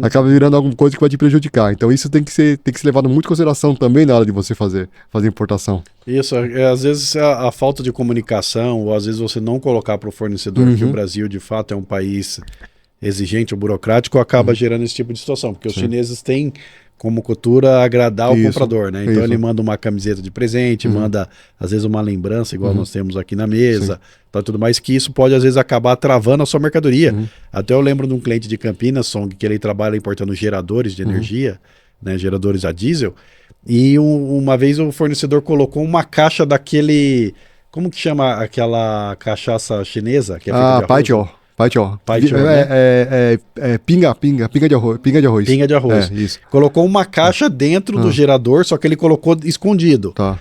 Acaba virando alguma coisa que vai te prejudicar. Então isso tem que ser levado muito em consideração também na hora de você fazer importação. Isso, às vezes a falta de comunicação, ou às vezes você não colocar para o fornecedor que o Brasil de fato é um país exigente ou burocrático, acaba gerando esse tipo de situação, porque os chineses têm como cultura agradar o comprador, né? Então ele manda uma camiseta de presente, manda às vezes uma lembrança, igual nós temos aqui na mesa, tá, tudo mais, que isso pode às vezes acabar travando a sua mercadoria. Até eu lembro de um cliente de Campinas, Song, que ele trabalha importando geradores de energia, né, geradores a diesel, e uma vez o fornecedor colocou uma caixa daquele, como que chama aquela cachaça chinesa? Que é feita de arroz? Paijiao. Paijiao, né? Pinga de arroz. Pinga de arroz. Isso. Colocou uma caixa dentro do gerador, só que ele colocou escondido. Tá.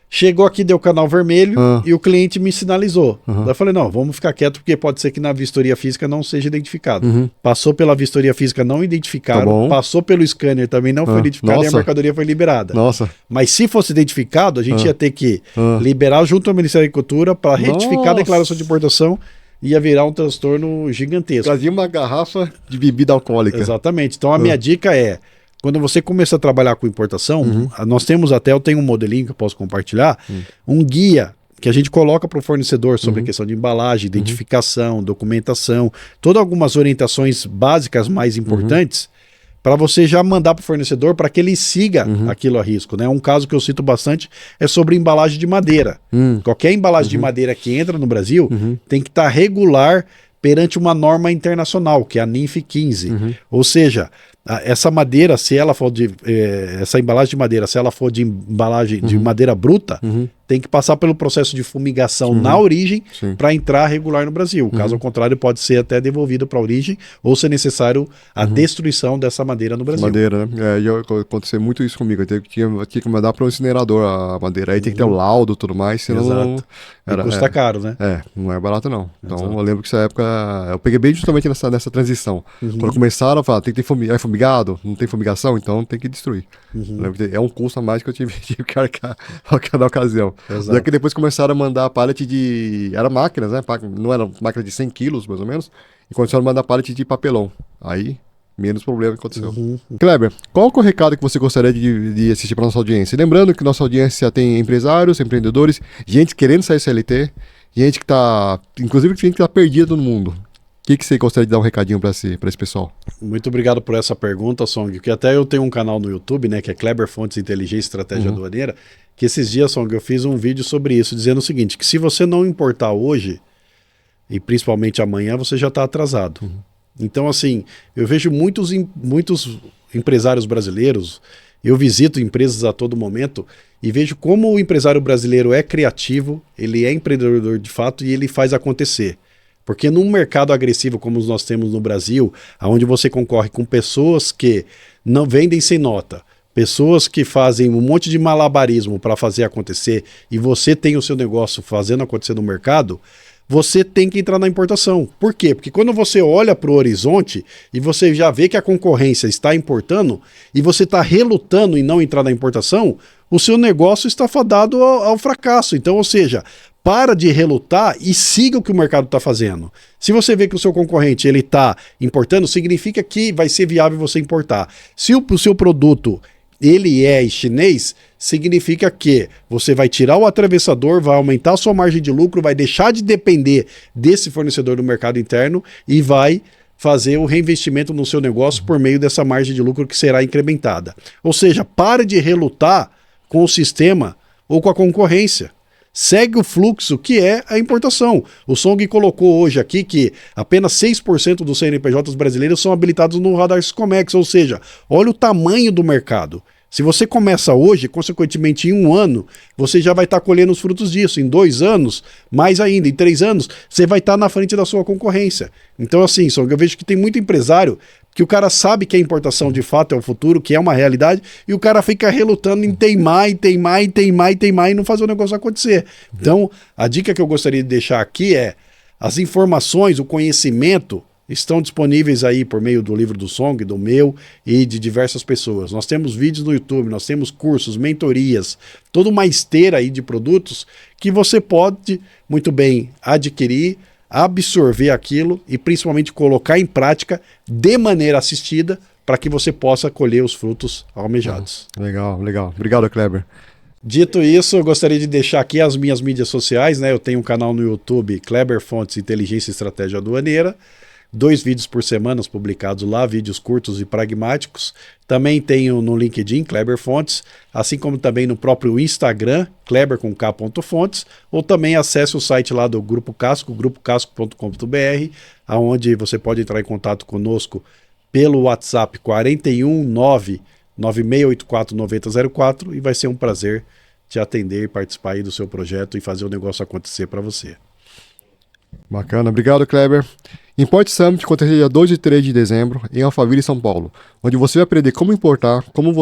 Chegou aqui, deu canal vermelho e o cliente me sinalizou. Daí eu falei, não, vamos ficar quieto porque pode ser que na vistoria física não seja identificado. Passou pela vistoria física, não identificaram. Tá, passou pelo scanner, também não foi identificado e a mercadoria foi liberada. Nossa. Mas se fosse identificado, a gente ia ter que liberar junto ao Ministério da Agricultura para retificar a declaração de importação. Ia virar um transtorno gigantesco. Trazia uma garrafa de bebida alcoólica. Exatamente. Então a minha dica é, quando você começa a trabalhar com importação, nós temos até, eu tenho um modelinho que eu posso compartilhar, um guia que a gente coloca para o fornecedor sobre a questão de embalagem, identificação, documentação, todas algumas orientações básicas mais importantes, para você já mandar para o fornecedor para que ele siga aquilo a risco, né? Um caso que eu cito bastante é sobre embalagem de madeira. Qualquer embalagem de madeira que entra no Brasil tem que estar regular perante uma norma internacional, que é a NINF 15. Ou seja, essa madeira, se ela for de essa embalagem de madeira, se ela for de embalagem de madeira bruta, tem que passar pelo processo de fumigação na origem para entrar regular no Brasil. Caso ao contrário, pode ser até devolvido para a origem ou, se necessário, a destruição dessa madeira no Brasil. Madeira, né? Aconteceu muito isso comigo. Eu tinha que mandar para um incinerador a madeira. Aí tem que ter o laudo e tudo mais, senão... Exato. Custa caro, né? Não é barato não. Então eu lembro que nessa época, eu peguei bem justamente nessa transição. Quando começaram a falar, tem que ter fumigado, não tem fumigação, então tem que destruir. É um custo a mais que eu tive que arcar na ocasião. Daí que depois começaram a mandar pallet de... Era máquinas, né? Não era máquina de 100 quilos, mais ou menos. E começaram a mandar pallet de papelão. Aí, menos problema aconteceu. Kleber, qual é o recado que você gostaria de assistir para nossa audiência? E lembrando que nossa audiência tem empresários, empreendedores, gente querendo sair CLT, gente que tá... Inclusive gente que tá perdida no mundo. O que você gostaria de dar um recadinho para esse pessoal? Muito obrigado por essa pergunta, Song, que até eu tenho um canal no YouTube, né, que é Kleber Fontes Inteligência e Estratégia Aduaneira, que esses dias, Song, eu fiz um vídeo sobre isso, dizendo o seguinte, que se você não importar hoje, e principalmente amanhã, você já está atrasado. Então, assim, eu vejo muitos empresários brasileiros, eu visito empresas a todo momento e vejo como o empresário brasileiro é criativo, ele é empreendedor de fato e ele faz acontecer. Porque num mercado agressivo como nós temos no Brasil, onde você concorre com pessoas que não vendem sem nota, pessoas que fazem um monte de malabarismo para fazer acontecer e você tem o seu negócio fazendo acontecer no mercado, você tem que entrar na importação. Por quê? Porque quando você olha para o horizonte e você já vê que a concorrência está importando e você está relutando em não entrar na importação, o seu negócio está fadado ao fracasso. Então, ou seja, para de relutar e siga o que o mercado está fazendo. Se você vê que o seu concorrente ele está importando, significa que vai ser viável você importar. Se o seu produto ele é chinês, significa que você vai tirar o atravessador, vai aumentar a sua margem de lucro, vai deixar de depender desse fornecedor do mercado interno e vai fazer o reinvestimento no seu negócio por meio dessa margem de lucro que será incrementada. Ou seja, pare de relutar com o sistema ou com a concorrência. Segue o fluxo que é a importação. O Song colocou hoje aqui que apenas 6% dos CNPJs brasileiros são habilitados no radar Siscomex, ou seja, olha o tamanho do mercado. Se você começa hoje, consequentemente em 1 ano, você já vai estar colhendo os frutos disso. Em 2 anos, mais ainda, em 3 anos, você vai estar na frente da sua concorrência. Então assim, Song, eu vejo que tem muito empresário que o cara sabe que a importação de fato é o futuro, que é uma realidade, e o cara fica relutando em teimar e não fazer o negócio acontecer. Então, a dica que eu gostaria de deixar aqui é, as informações, o conhecimento estão disponíveis aí por meio do livro do Song, do meu e de diversas pessoas. Nós temos vídeos no YouTube, nós temos cursos, mentorias, toda uma esteira aí de produtos que você pode muito bem adquirir, absorver aquilo e principalmente colocar em prática de maneira assistida para que você possa colher os frutos almejados. Legal. Obrigado, Kleber. Dito isso, eu gostaria de deixar aqui as minhas mídias sociais, né? Eu tenho um canal no YouTube, Kleber Fontes Inteligência e Estratégia Aduaneira, 2 vídeos por semana publicados lá, vídeos curtos e pragmáticos. Também tenho no LinkedIn, Kleber Fontes, assim como também no próprio Instagram, Kleber com K.Fontes, ou também acesse o site lá do Grupo Casco, grupocasco.com.br, aonde você pode entrar em contato conosco pelo WhatsApp 419 9684-9004 e vai ser um prazer te atender, participar aí do seu projeto e fazer o negócio acontecer para você. Bacana, obrigado, Kleber. Import Summit acontecerá dia 2 e 3 de dezembro em Alphaville, São Paulo, onde você vai aprender como importar, como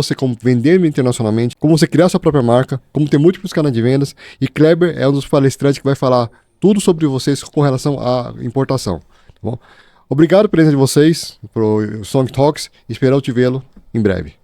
vender internacionalmente, como você criar sua própria marca, como ter múltiplos canais de vendas, e Kleber é um dos palestrantes que vai falar tudo sobre vocês com relação à importação. Tá bom? Obrigado pela presença de vocês, pro Song Talks, e espero te vê-lo em breve.